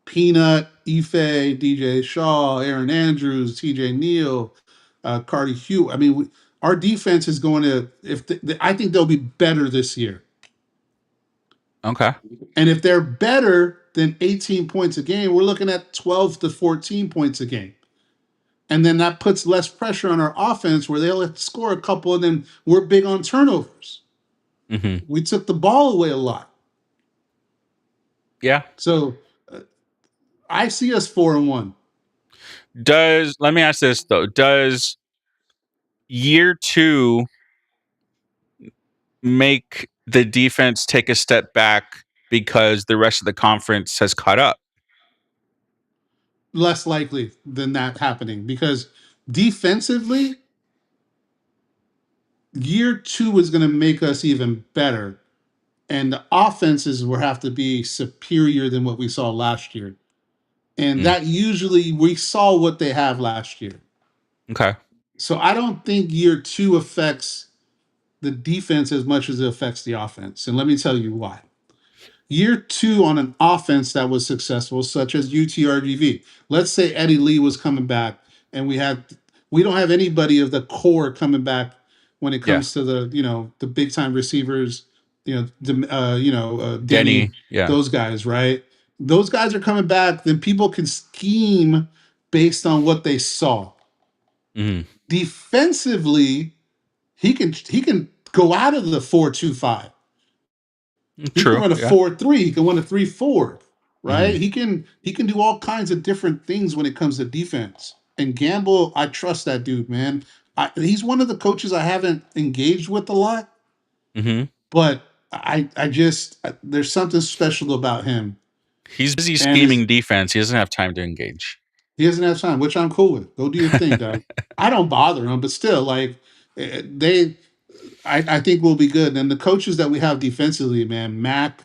Speaker 2: Peanut, Ife, DJ Shaw, Aaron Andrews, TJ Neal, Cardi Hugh. I mean, our defense is going to, I think they'll be better this year.
Speaker 5: Okay.
Speaker 2: And if they're better than 18 points a game, we're looking at 12 to 14 points a game. And then that puts less pressure on our offense where they'll score a couple, and then we're big on turnovers.
Speaker 5: Mm-hmm.
Speaker 2: We took the ball away a lot.
Speaker 5: Yeah.
Speaker 2: So I see us 4-1.
Speaker 5: Let me ask this though, does year 2 make the defense take a step back because the rest of the conference has caught up?
Speaker 2: Less likely than that happening, because defensively, year 2 is going to make us even better. And the offenses will have to be superior than what we saw last year. And that usually, we saw what they have last year.
Speaker 5: Okay.
Speaker 2: So I don't think year 2 affects the defense as much as it affects the offense. And let me tell you why. Year 2 on an offense that was successful, such as UTRGV. Let's say Eddie Lee was coming back, and we don't have anybody of the core coming back when it comes to the big time receivers, Denny, those guys, right? Those guys are coming back. Then people can scheme based on what they saw.
Speaker 5: Mm-hmm.
Speaker 2: Defensively, he can go out of the 4-2-5. He can run a 4-3. He can run a 3-4. Right?
Speaker 5: Mm-hmm.
Speaker 2: He can do all kinds of different things when it comes to defense. And Gamble, I trust that dude, man. He's one of the coaches I haven't engaged with a lot.
Speaker 5: Mm-hmm.
Speaker 2: But there's something special about him.
Speaker 5: He's busy scheming defense. He doesn't have time to engage.
Speaker 2: He doesn't have time, which I'm cool with. Go do your thing, dog. I don't bother him, but still, like, I think we'll be good. And the coaches that we have defensively, man, Mac,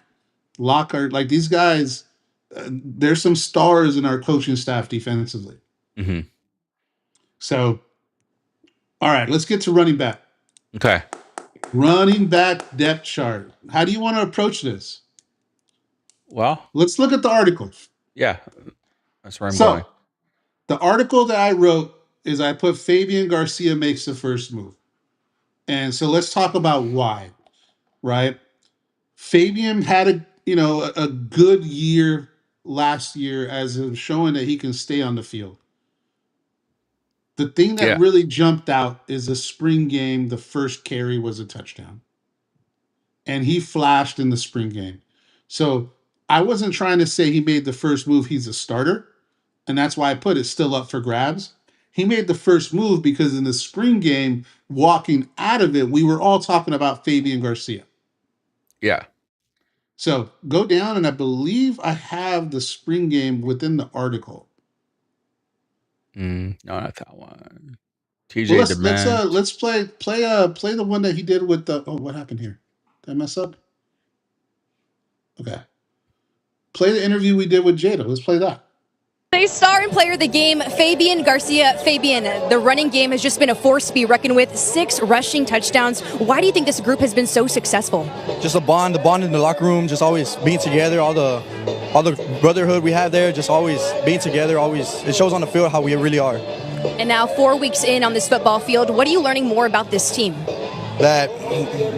Speaker 2: Lockhart, like these guys, there's some stars in our coaching staff defensively.
Speaker 5: Mm-hmm.
Speaker 2: So, all right, let's get to running back.
Speaker 5: Okay.
Speaker 2: Running back depth chart. How do you want to approach this?
Speaker 5: Well,
Speaker 2: let's look at the article.
Speaker 5: Yeah, that's where I'm going.
Speaker 2: The article that I wrote is I put Fabian Garcia makes the first move. And so let's talk about why, right? Fabian had a good year last year as of showing that he can stay on the field. The thing that really jumped out is the spring game. The first carry was a touchdown. And he flashed in the spring game. So I wasn't trying to say he made the first move, he's a starter. And that's why I put it still up for grabs. He made the first move because in the spring game, walking out of it, we were all talking about Fabian Garcia.
Speaker 5: Yeah.
Speaker 2: So go down, and I believe I have the spring game within the article.
Speaker 5: No, not that one. TJ
Speaker 2: Let's play the one that he did with the. Oh, what happened here? Did I mess up? Okay. Play the interview we did with Jada. Let's play that.
Speaker 3: Today's star and player of the game, Fabian Garcia. Fabian, the running game has just been a force to be reckoned with. 6 rushing touchdowns. Why do you think this group has been so successful?
Speaker 6: Just the bond in the locker room, just always being together, all the brotherhood we have there, just always being together, always it shows on the field how we really are.
Speaker 3: And now 4 weeks in on this football field, what are you learning more about this team?
Speaker 6: That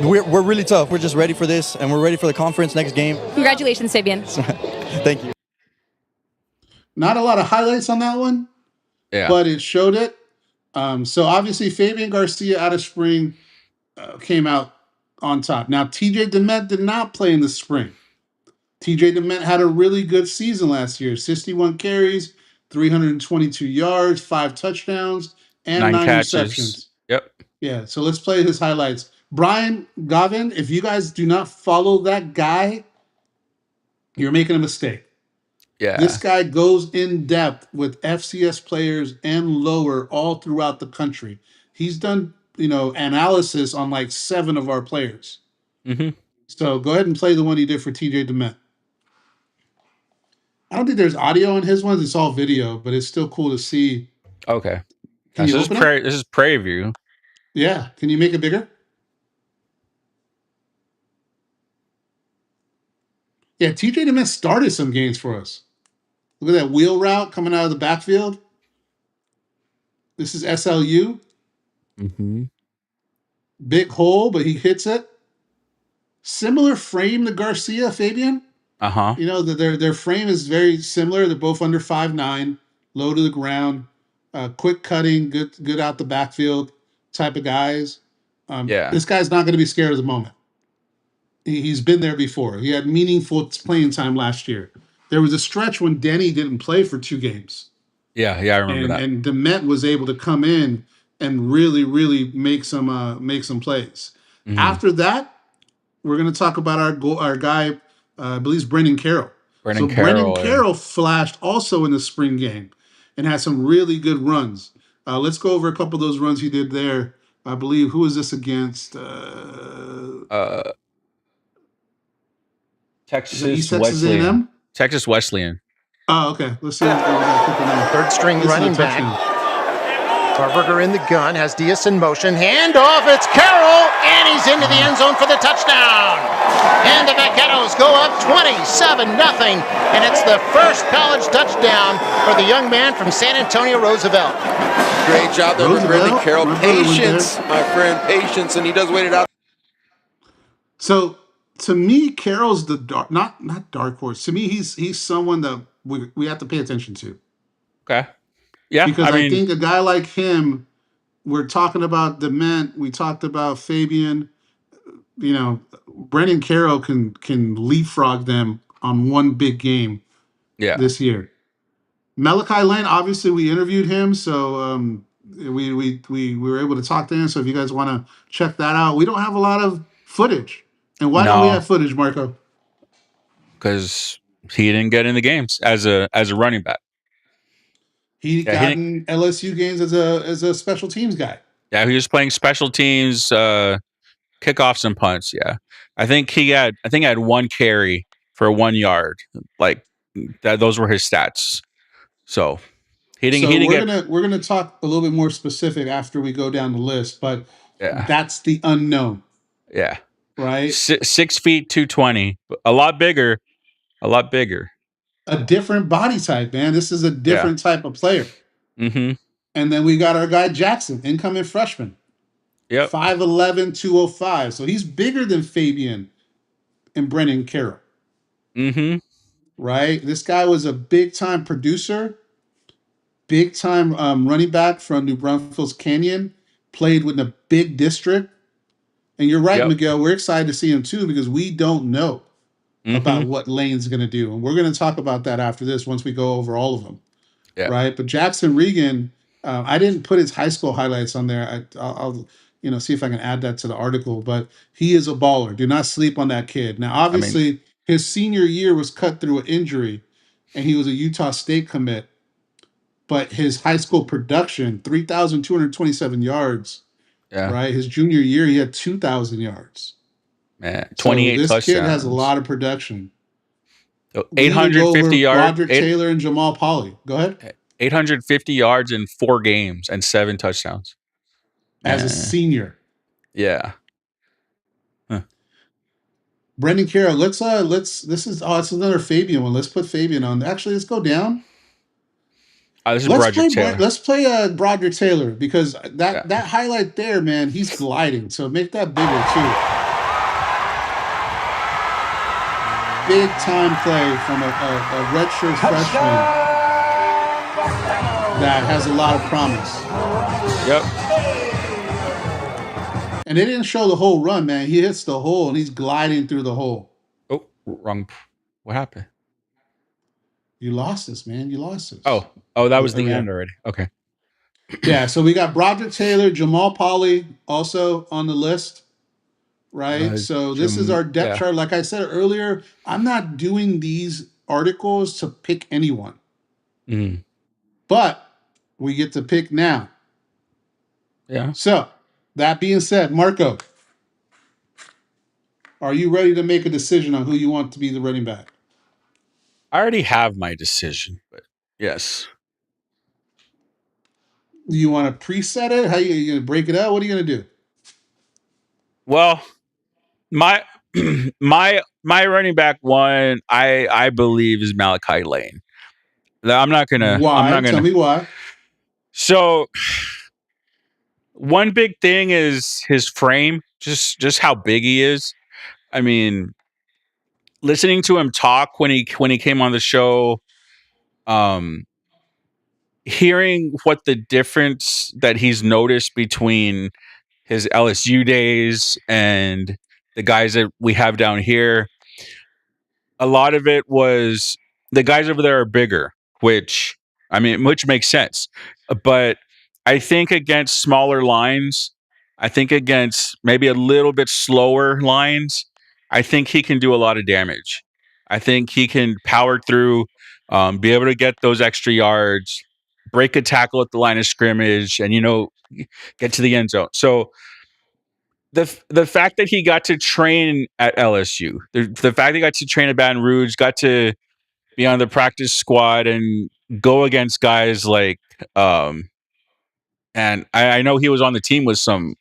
Speaker 6: we're really tough. We're just ready for this, and we're ready for the conference next game.
Speaker 3: Congratulations, Fabian.
Speaker 6: Thank you.
Speaker 2: Not a lot of highlights on that one, but it showed it. So obviously Fabian Garcia out of spring came out on top. Now TJ DeMent did not play in the spring. TJ DeMent had a really good season last year. 61 carries, 322 yards, 5 touchdowns, and 9 receptions.
Speaker 5: Yep.
Speaker 2: Yeah, so let's play his highlights. Brian Gavin, if you guys do not follow that guy, you're making a mistake.
Speaker 5: Yeah.
Speaker 2: This guy goes in depth with FCS players and lower all throughout the country. He's done, analysis on like 7 of our players.
Speaker 5: Mm-hmm.
Speaker 2: So go ahead and play the one he did for TJ DeMent. I don't think there's audio on his ones. It's all video, but it's still cool to see.
Speaker 5: Okay.
Speaker 2: Can you
Speaker 5: this is Prairie View.
Speaker 2: Yeah. Can you make it bigger? Yeah, TJ DeMint started some games for us. Look at that wheel route coming out of the backfield. This is SLU.
Speaker 5: Mm-hmm.
Speaker 2: Big hole, but he hits it. Similar frame to Garcia, Fabian.
Speaker 5: Uh-huh.
Speaker 2: You know, their frame is very similar. They're both under 5'9", low to the ground, quick cutting, good out the backfield type of guys.
Speaker 5: Yeah.
Speaker 2: This guy's not going to be scared of the moment. He's been there before. He had meaningful playing time last year. There was a stretch when Denny didn't play for 2 games.
Speaker 5: Yeah, I remember that.
Speaker 2: And DeMint was able to come in and really, really make some plays.
Speaker 5: Mhm.
Speaker 2: After that, we're going to talk about our guy, I believe it's Brendan Carroll.
Speaker 5: Brendan Carroll
Speaker 2: flashed also in the spring game and had some really good runs. Let's go over a couple of those runs he did there. I believe, who was this against?
Speaker 5: Texas
Speaker 2: Wesleyan. A&M?
Speaker 5: Texas Wesleyan.
Speaker 2: Oh, okay. Let's see.
Speaker 7: Third string running back. Tarberger in the gun, has Diaz in motion. Handoff, it's Carroll, and he's into the end zone for the touchdown. And the Vaqueros go up 27-0, and it's the first college touchdown for the young man from San Antonio, Roosevelt.
Speaker 8: Great job there with Brendan Carroll. Patience, my friend, patience, and he does wait it out.
Speaker 2: So, to me, Carroll's the not dark horse. To me, he's someone that we have to pay attention to.
Speaker 5: Okay. Yeah.
Speaker 2: Because I think a guy like him, we're talking about DeMint, we talked about Fabian, you know, Brendan Carroll can leapfrog them on one big game this year. Malachi Lane, obviously we interviewed him, so we were able to talk to him. So if you guys want to check that out, we don't have a lot of footage. And why don't we have footage, Marco?
Speaker 5: Because he didn't get in the games as a running back.
Speaker 2: He got in LSU games as a special teams guy.
Speaker 5: Yeah, he was playing special teams, kickoffs and punts. Yeah, I think he had 1 carry for 1 yard. Like that, those were his stats. So he didn't.
Speaker 2: We're gonna talk a little bit more specific after we go down the list, but that's the unknown.
Speaker 5: Yeah.
Speaker 2: Right.
Speaker 5: 6 feet 220, a lot bigger.
Speaker 2: A different body type, man. This is a different type of player.
Speaker 5: Mm-hmm.
Speaker 2: And then we got our guy Jackson, incoming freshman.
Speaker 5: Yep.
Speaker 2: 5'11", 205. So he's bigger than Fabian and Brendan Carroll.
Speaker 5: Mm-hmm.
Speaker 2: Right? This guy was a big-time producer, big-time running back from New Braunfels Canyon, played with a big district. And you're right, Miguel, we're excited to see him too because we don't know about what Lane's going to do. And we're going to talk about that after this once we go over all of them. Yeah. Right? But Jackson Regan, I didn't put his high school highlights on there. I'll see if I can add that to the article. But he is a baller. Do not sleep on that kid. Now, obviously, his senior year was cut through an injury, and he was a Utah State commit. But his high school production, 3,227 yards. Yeah. Right? His junior year, he had 2,000 yards.
Speaker 5: Man, 28 touchdowns.
Speaker 2: This kid has a lot of production.
Speaker 5: 850 yards.
Speaker 2: Broderick Taylor and Jamal Poly. Go ahead.
Speaker 5: 850 yards in 4 games and 7 touchdowns.
Speaker 2: As a senior.
Speaker 5: Yeah.
Speaker 2: Huh. Brendan Carroll, it's another Fabian one. Let's put Fabian on. Actually, let's go down.
Speaker 5: This is Broderick Taylor.
Speaker 2: Let's play Broderick Taylor because that highlight there, man, he's gliding. So make that bigger too. Big time play from a redshirt freshman that has a lot of promise.
Speaker 5: Yep.
Speaker 2: And they didn't show the whole run, man. He hits the hole and he's gliding through the hole.
Speaker 5: Oh, wrong. What happened?
Speaker 2: You lost this, man. You lost this.
Speaker 5: Oh, that was the end already. Okay.
Speaker 2: Yeah, so we got Broderick Taylor, Jamal Poly also on the list, right? So this is our depth chart. Like I said earlier, I'm not doing these articles to pick anyone.
Speaker 5: Mm.
Speaker 2: But we get to pick now.
Speaker 5: Yeah.
Speaker 2: So, that being said, Marco, are you ready to make a decision on who you want to be the running back?
Speaker 5: I already have my decision, but yes.
Speaker 2: Do you want to preset it? How you going to break it out? What are you going to do?
Speaker 5: Well, my running back one, I believe, is Malachi Lane. I'm not
Speaker 2: Why? Tell
Speaker 5: gonna.
Speaker 2: me why.
Speaker 5: So one big thing is his frame, just how big he is. I mean, listening to him talk when he came on the show, um, hearing what the difference that he's noticed between his LSU days and the guys that we have down here, a lot of it was the guys over there are bigger, which which makes sense. But I think against smaller lines, I think against maybe a little bit slower lines, I think he can do a lot of damage. I think he can power through, be able to get those extra yards, break a tackle at the line of scrimmage, and get to the end zone. So the fact that he got to train at LSU, the fact that he got to train at Baton Rouge, got to be on the practice squad and go against guys like and I know he was on the team with some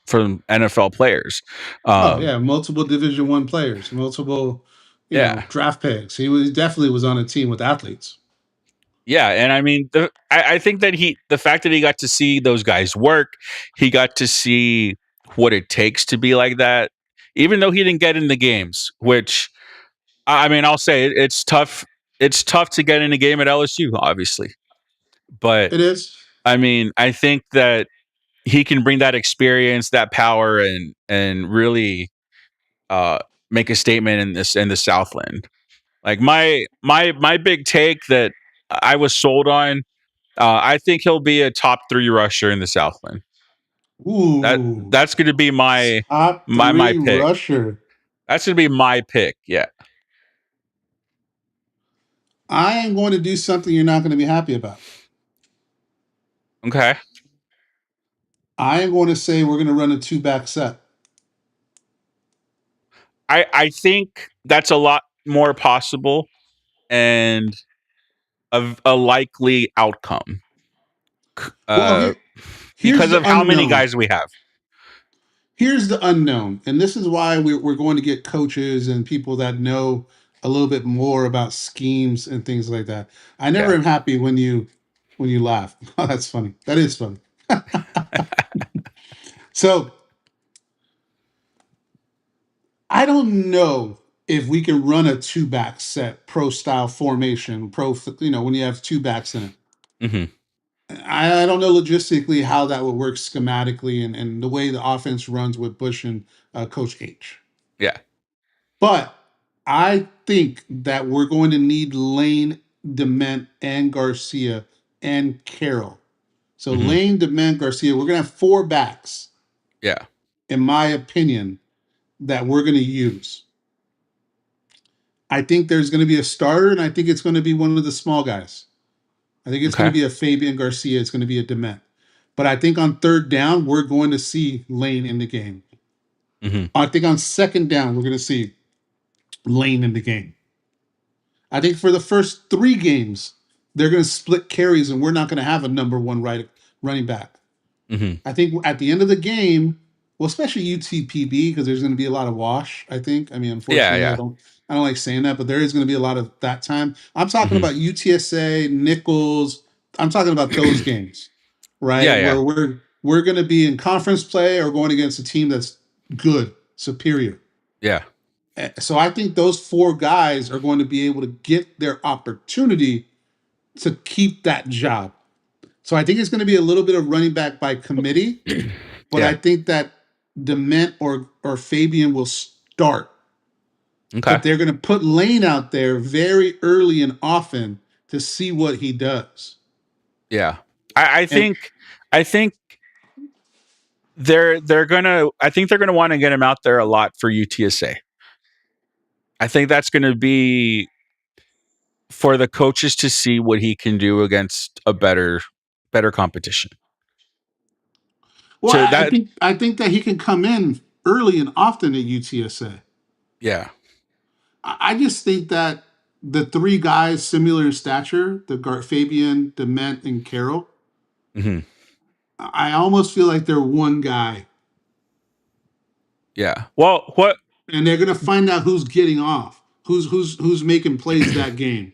Speaker 5: from NFL players.
Speaker 2: Oh yeah, multiple Division I players, multiple,
Speaker 5: Yeah.
Speaker 2: draft picks. He definitely was on a team with athletes.
Speaker 5: Yeah, and I mean, I think that the fact that he got to see those guys work, he got to see what it takes to be like that, even though he didn't get in the games. Which, I mean, I'll say it's tough. It's tough to get in a game at LSU, obviously, but
Speaker 2: It is.
Speaker 5: I mean, I think that he can bring that experience, that power, and really make a statement in the Southland. Like my big take that I was sold on. I think he'll be a top 3 rusher in the Southland.
Speaker 2: Ooh,
Speaker 5: That's going to be my
Speaker 2: top
Speaker 5: my
Speaker 2: 3
Speaker 5: pick.
Speaker 2: rusher.
Speaker 5: That's going to be my pick. Yeah.
Speaker 2: I am going to do something you're not going to be happy about.
Speaker 5: Okay.
Speaker 2: I am going to say we're going to run a 2-back set.
Speaker 5: I think that's a lot more possible and a likely outcome.
Speaker 2: Well, here's
Speaker 5: Because
Speaker 2: the
Speaker 5: of how many
Speaker 2: unknown.
Speaker 5: guys we have.
Speaker 2: Here's the unknown, and this is why we're going to get coaches and people that know a little bit more about schemes and things like that. I never am happy when you laugh. Oh, that's funny. That is funny. So I don't know if we can run a 2-back set, pro style formation, when you have 2 backs in it.
Speaker 5: Mm-hmm.
Speaker 2: I don't know logistically how that would work schematically and the way the offense runs with Bush and Coach H.
Speaker 5: Yeah.
Speaker 2: But I think that we're going to need Lane, Dement, and Garcia and Carroll. So Lane, Dement, Garcia, we're going to have 4 backs.
Speaker 5: Yeah.
Speaker 2: In my opinion, that we're going to use. I think there's going to be a starter, and I think it's going to be one of the small guys. I think it's going to be a Fabian Garcia. It's going to be a Dement. But I think on 3rd down, we're going to see Lane in the game.
Speaker 5: Mm-hmm.
Speaker 2: I think on 2nd down, we're going to see Lane in the game. I think for the first 3 games, they're going to split carries, and we're not going to have a number 1 running back.
Speaker 5: Mm-hmm.
Speaker 2: I think at the end of the game, well, especially UTPB, because there's going to be a lot of wash, I think. I mean, unfortunately, I don't like saying that, but there is going to be a lot of that time. I'm talking about UTSA, Nichols. I'm talking about those games, right?
Speaker 5: Yeah.
Speaker 2: Where we're going to be in conference play or going against a team that's good, superior.
Speaker 5: Yeah.
Speaker 2: So I think those 4 guys are going to be able to get their opportunity to keep that job. So I think it's going to be a little bit of running back by committee, but I think that Dement or Fabian will start.
Speaker 5: Okay.
Speaker 2: But they're going to put Lane out there very early and often to see what he does.
Speaker 5: Yeah. I think they're gonna want to get him out there a lot for UTSA. I think that's gonna be for the coaches to see what he can do against a better competition.
Speaker 2: Well,
Speaker 5: So
Speaker 2: I think that he can come in early and often at UTSA.
Speaker 5: Yeah.
Speaker 2: I just think that the 3 guys similar in stature, Fabian, Dement, and Carroll, I almost feel like they're one guy.
Speaker 5: Yeah. Well, what
Speaker 2: and they're gonna find out who's getting off, who's making plays that game,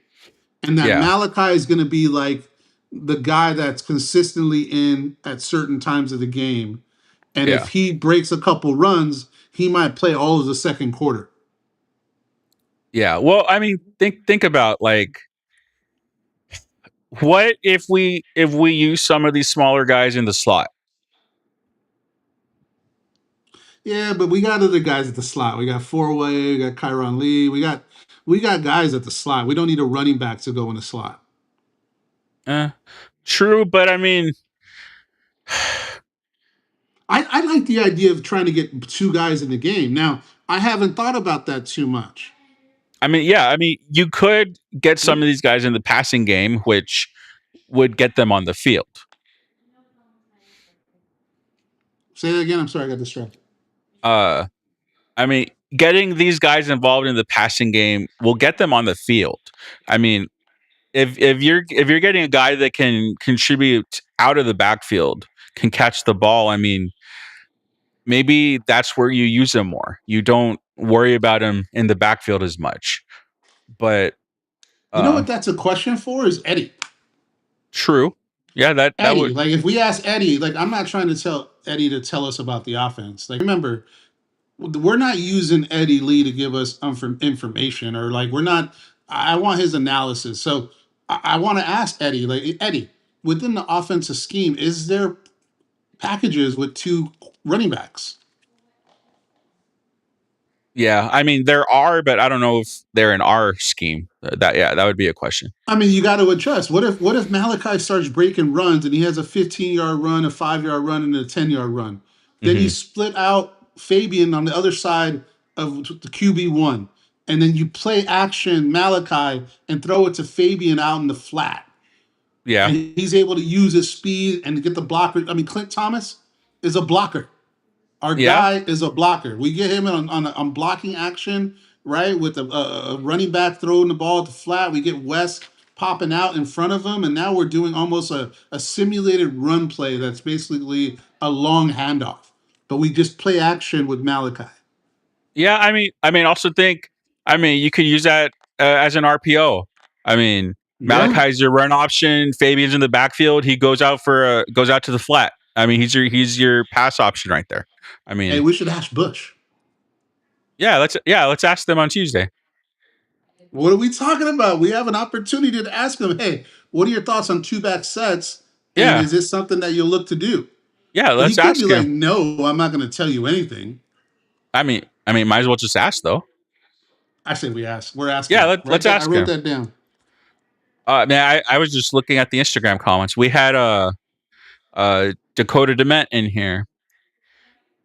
Speaker 2: and that
Speaker 5: Yeah.
Speaker 2: Malachi is gonna be like the guy that's consistently in at certain times of the game, and
Speaker 5: Yeah.
Speaker 2: if he breaks a couple runs, he might play all of the second quarter.
Speaker 5: Yeah. Well, I mean, think about like what if we use some of these smaller guys in the slot?
Speaker 2: Yeah, but we got other guys at the slot. We got Four-Way, we got Kyron Lee, we got guys at the slot. We don't need a running back to go in the slot.
Speaker 5: True, but I mean,
Speaker 2: I like the idea of trying to get two guys in the game. Now, I haven't thought about that too much.
Speaker 5: yeah, I mean, you could get some of these guys in the passing game, which would get them on the field.
Speaker 2: Say that again. I'm sorry, I got distracted.
Speaker 5: I mean, getting these guys involved in the passing game will get them on the field. I mean, if you're getting a guy that can contribute out of the backfield, can catch the ball, I mean, maybe that's where you use him more. You don't worry about him in the backfield as much. But
Speaker 2: you know what that's a question for is Eddie.
Speaker 5: True. Yeah, that
Speaker 2: Eddie,
Speaker 5: would,
Speaker 2: like if we ask Eddie, like I'm not trying to tell Eddie to tell us about the offense. Like remember, we're not using Eddie Lee to give us information or like we're not. I want his analysis. So I want to ask Eddie, like Eddie, within the offensive scheme, is there packages with two running backs?
Speaker 5: yeah. I mean, there are, but I don't know if they're in our scheme. That would be a question.
Speaker 2: I mean, you got to adjust. What if Malachi starts breaking runs and he has a 15-yard run, a 5-yard run, and a 10-yard run? Then you split out Fabian on the other side of the QB1, and then you play action Malachi and throw it to Fabian out in the flat.
Speaker 5: Yeah.
Speaker 2: And he's able to use his speed and get the blocker. I mean, Clint Thomas is a blocker. Our guy is a blocker. We get him on blocking action, right? With a running back throwing the ball at the flat. We get Wes popping out in front of him. And now we're doing almost a simulated run play that's basically a long handoff. But we just play action with Malachi.
Speaker 5: Yeah, I mean, also think, you could use that as an RPO. I mean, Malachi's your run option. Fabian's in the backfield. He goes out to the flat. I mean, he's your pass option right there. I mean,
Speaker 2: hey, we should ask Bush.
Speaker 5: Yeah, let's ask them on Tuesday.
Speaker 2: What are we talking about? We have an opportunity to ask them. Hey, what are your thoughts on two back sets? And is this something that you'll look to do?
Speaker 5: Yeah, let's ask him.
Speaker 2: He could be like, no, I'm not going to tell you anything.
Speaker 5: I mean, might as well just ask though.
Speaker 2: I say we ask. We're asking.
Speaker 5: Yeah, let's ask him.
Speaker 2: I wrote that down.
Speaker 5: Man, I was just looking at the Instagram comments. We had Dakota Dement in here.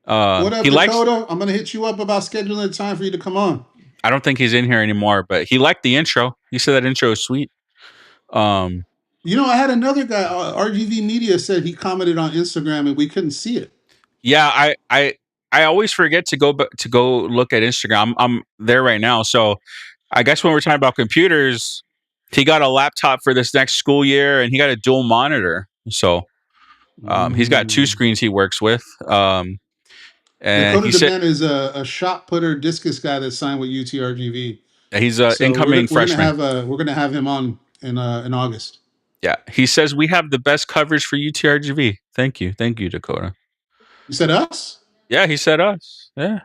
Speaker 2: What up, Dakota? I'm gonna hit you up about scheduling a time for you to come on.
Speaker 5: I don't think he's in here anymore, but he liked the intro. He said that intro is sweet.
Speaker 2: You know, I had another guy, RGV Media, said he commented on Instagram and we couldn't see it.
Speaker 5: Yeah, I always forget to go look at Instagram. I'm there right now, so I guess when we're talking about computers, he got a laptop for this next school year, and he got a dual monitor. So he's got two screens he works with. And
Speaker 2: Dakota Dement is a shot putter discus guy that signed with UTRGV.
Speaker 5: He's an incoming freshman.
Speaker 2: We're gonna have him on in August.
Speaker 5: Yeah, he says we have the best coverage for UTRGV. Thank you, Dakota.
Speaker 2: You said us?
Speaker 5: Yeah, he said us. Yeah.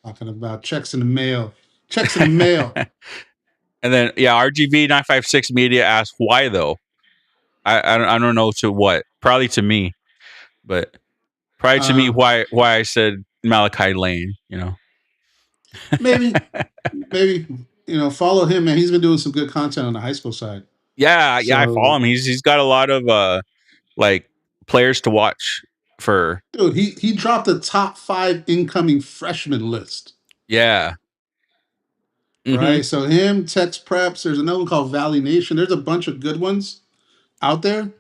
Speaker 2: Talking about checks in the mail. Checks in the mail.
Speaker 5: And then RGV 956 Media asked why though. I don't know to what. Probably to me, but probably to me why I said Malachi Lane.
Speaker 2: Maybe follow him, man. He's been doing some good content on the high school side.
Speaker 5: Yeah, I follow him. He's got a lot of like players to watch for.
Speaker 2: Dude, he dropped the top 5 incoming freshman list.
Speaker 5: Yeah.
Speaker 2: Right. So him, Tex Preps. There's another one called Valley Nation. There's a bunch of good ones out there.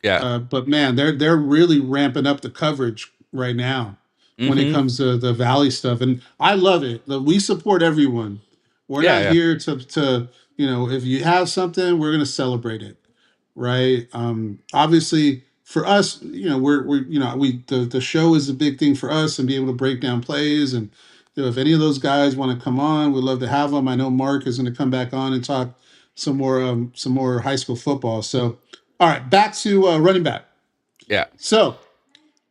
Speaker 5: Yeah.
Speaker 2: But man, they're really ramping up the coverage right now when it comes to the Valley stuff, and I love it. We support everyone. We're not here to if you have something, we're gonna celebrate it, right? Obviously, for us, the show is a big thing for us, and be able to break down plays and if any of those guys want to come on, we'd love to have them. I know Mark is going to come back on and talk some more high school football. So, all right, back to running back.
Speaker 5: Yeah.
Speaker 2: So,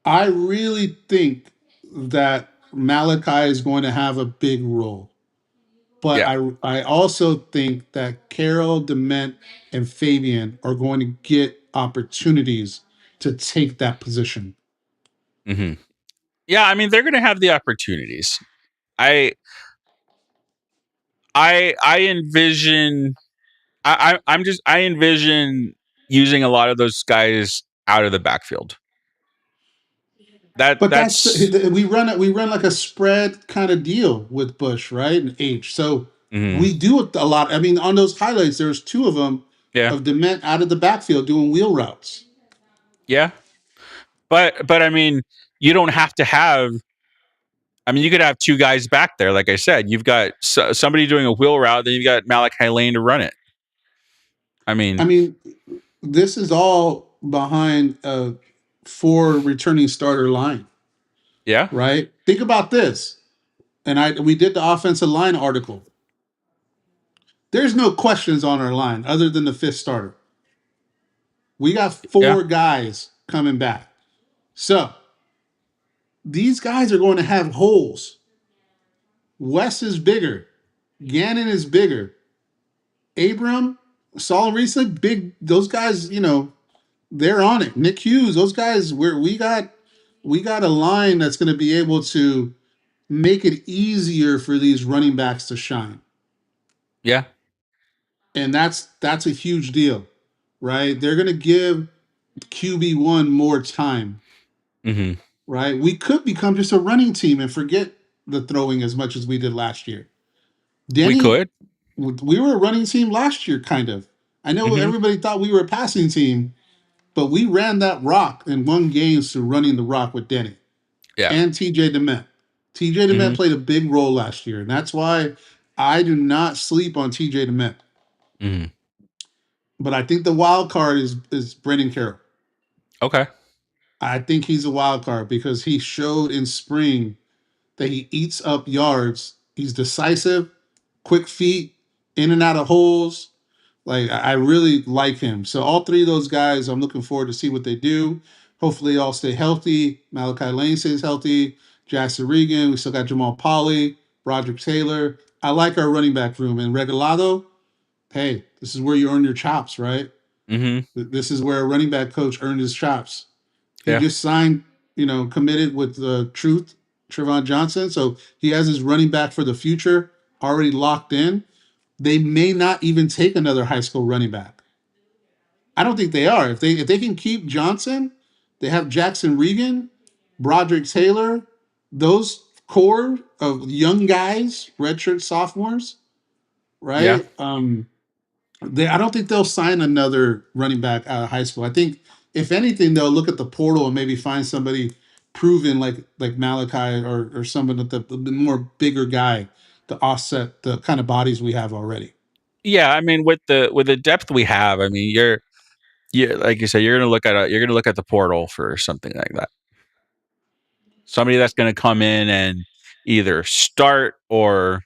Speaker 2: I really think that Malachi is going to have a big role. But
Speaker 5: Yeah.
Speaker 2: I also think that Carol, Dement, and Fabian are going to get opportunities to take that position.
Speaker 5: Mm-hmm. Yeah, I mean, they're going to have the opportunities. I envision. I envision using a lot of those guys out of the backfield.
Speaker 2: But
Speaker 5: That's
Speaker 2: we run like a spread kind of deal with Bush, right? And H. So
Speaker 5: mm-hmm.
Speaker 2: we do it a lot. I mean, on those highlights, there's two of them of Dement out of the backfield doing wheel routes.
Speaker 5: Yeah. But I mean, you don't have to have. I mean, you could have two guys back there. Like I said, you've got somebody doing a wheel route, then you've got Malachi Lane to run it. I mean,
Speaker 2: this is all behind a 4 returning starter line.
Speaker 5: Yeah.
Speaker 2: Right? Think about this. And we did the offensive line article. There's no questions on our line other than the 5th starter. We got 4 guys coming back. So these guys are going to have holes. Wes is bigger. Gannon is bigger. Abram, Saul Risa, big. Those guys, they're on it. Nick Hughes, those guys. We got a line that's going to be able to make it easier for these running backs to shine.
Speaker 5: Yeah.
Speaker 2: And that's a huge deal, right? They're going to give QB1 more time.
Speaker 5: Mm-hmm.
Speaker 2: Right? We could become just a running team and forget the throwing as much as we did last year. Denny,
Speaker 5: we could.
Speaker 2: We were a running team last year, kind of. I know everybody thought we were a passing team, but we ran that rock and won games through running the rock with Denny.
Speaker 5: Yeah.
Speaker 2: And TJ Dement. TJ Dement played a big role last year, and that's why I do not sleep on TJ Dement.
Speaker 5: Mm-hmm.
Speaker 2: But I think the wild card is Brendan Carroll.
Speaker 5: Okay.
Speaker 2: I think he's a wild card because he showed in spring that he eats up yards. He's decisive, quick feet, in and out of holes. Like, I really like him. So all 3 of those guys, I'm looking forward to see what they do. Hopefully all stay healthy. Malachi Lane stays healthy. Jackson Regan. We still got Jamal Polley, Broderick Taylor. I like our running back room. And Regalado, hey, this is where you earn your chops, right?
Speaker 5: Mm-hmm.
Speaker 2: This is where a running back coach earned his chops. He
Speaker 5: Yeah.
Speaker 2: just signed, committed with Truth, Trevon Johnson. So he has his running back for the future already locked in. They may not even take another high school running back. I don't think they are. If they can keep Johnson, they have Jackson Regan, Broderick Taylor, those core of young guys, redshirt sophomores, right?
Speaker 5: Yeah.
Speaker 2: I don't think they'll sign another running back out of high school. I think if anything, they'll look at the portal and maybe find somebody proven like Malachi or someone with the more bigger guy to offset the kind of bodies we have already.
Speaker 5: Yeah, I mean, with the depth we have, I mean, you're like you said, you're gonna look at the portal for something like that. Somebody that's gonna come in and either start or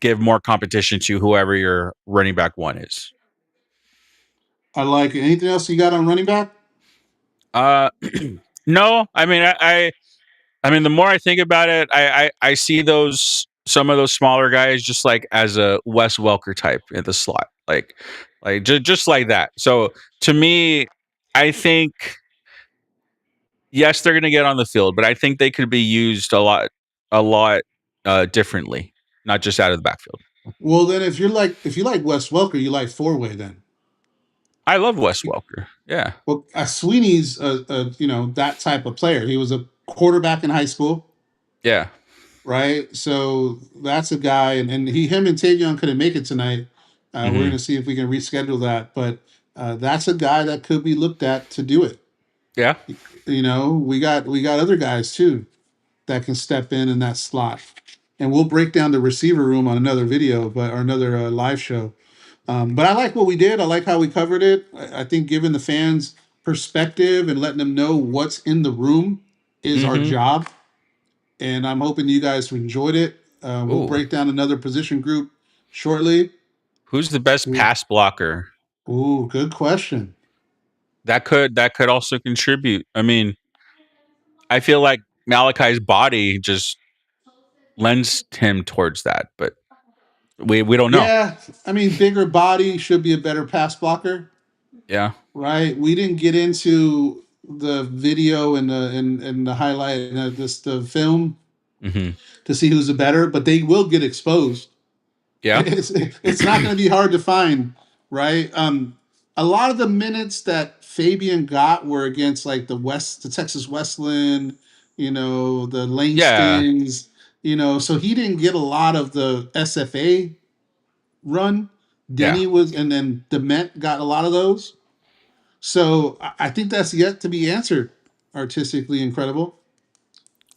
Speaker 5: give more competition to whoever your running back 1 is.
Speaker 2: I like it. Anything else you got on running back?
Speaker 5: No. I mean, I mean, the more I think about it, I see some of those smaller guys just like as a Wes Welker type in the slot, like just like that. So to me, I think yes, they're going to get on the field, but I think they could be used a lot differently, not just out of the backfield.
Speaker 2: Well, then if you like Wes Welker, you like 4-way then.
Speaker 5: I love Wes Welker. Yeah.
Speaker 2: Well, Sweeney's that type of player. He was a quarterback in high school.
Speaker 5: Yeah.
Speaker 2: Right. So that's a guy, and him and Tavion couldn't make it tonight. We're going to see if we can reschedule that, but that's a guy that could be looked at to do it.
Speaker 5: Yeah.
Speaker 2: We got other guys too that can step in that slot, and we'll break down the receiver room on another video, or another live show. But I like what we did. I like how we covered it. I think giving the fans perspective and letting them know what's in the room is our job. and I'm hoping you guys enjoyed it. We'll
Speaker 5: Ooh.
Speaker 2: break down another position group shortly.
Speaker 5: Who's the best pass blocker?
Speaker 2: Ooh, good question.
Speaker 5: That could also contribute. I mean, I feel like Malachi's body just lends him towards that, but we don't know.
Speaker 2: Yeah, I mean, bigger body should be a better pass blocker,
Speaker 5: Yeah.
Speaker 2: right? We didn't get into the video and the highlight and the film to see who's the better, but they will get exposed.
Speaker 5: Yeah.
Speaker 2: It's not going to be hard to find, right? A lot of the minutes that Fabian got were against like the Texas Westland, the Langstons, so he didn't get a lot of the SFA run. Denny was, and then Dement got a lot of those. So I think that's yet to be answered. Artistically incredible.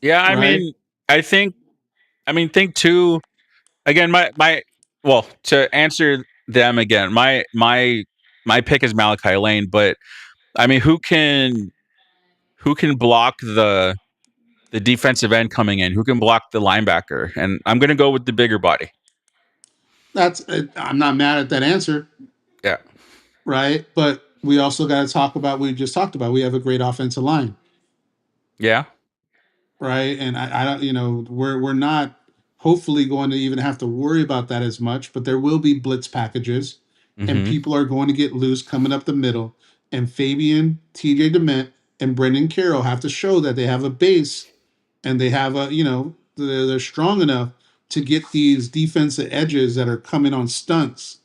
Speaker 5: Yeah, I
Speaker 2: right?
Speaker 5: mean, think too. Again, to answer them again, my pick is Malachi Lane, but I mean, who can block the defensive end coming in? Who can block the linebacker? And I'm going to go with the bigger body.
Speaker 2: I'm not mad at that answer.
Speaker 5: Yeah.
Speaker 2: Right? But we also got to talk about, we just talked about, we have a great offensive line.
Speaker 5: Yeah.
Speaker 2: Right? And I don't, we're not hopefully going to even have to worry about that as much, but there will be blitz packages and people are going to get loose coming up the middle. And Fabian, TJ Dement, and Brendan Carroll have to show that they have a base and they have they're strong enough to get these defensive edges that are coming on stunts,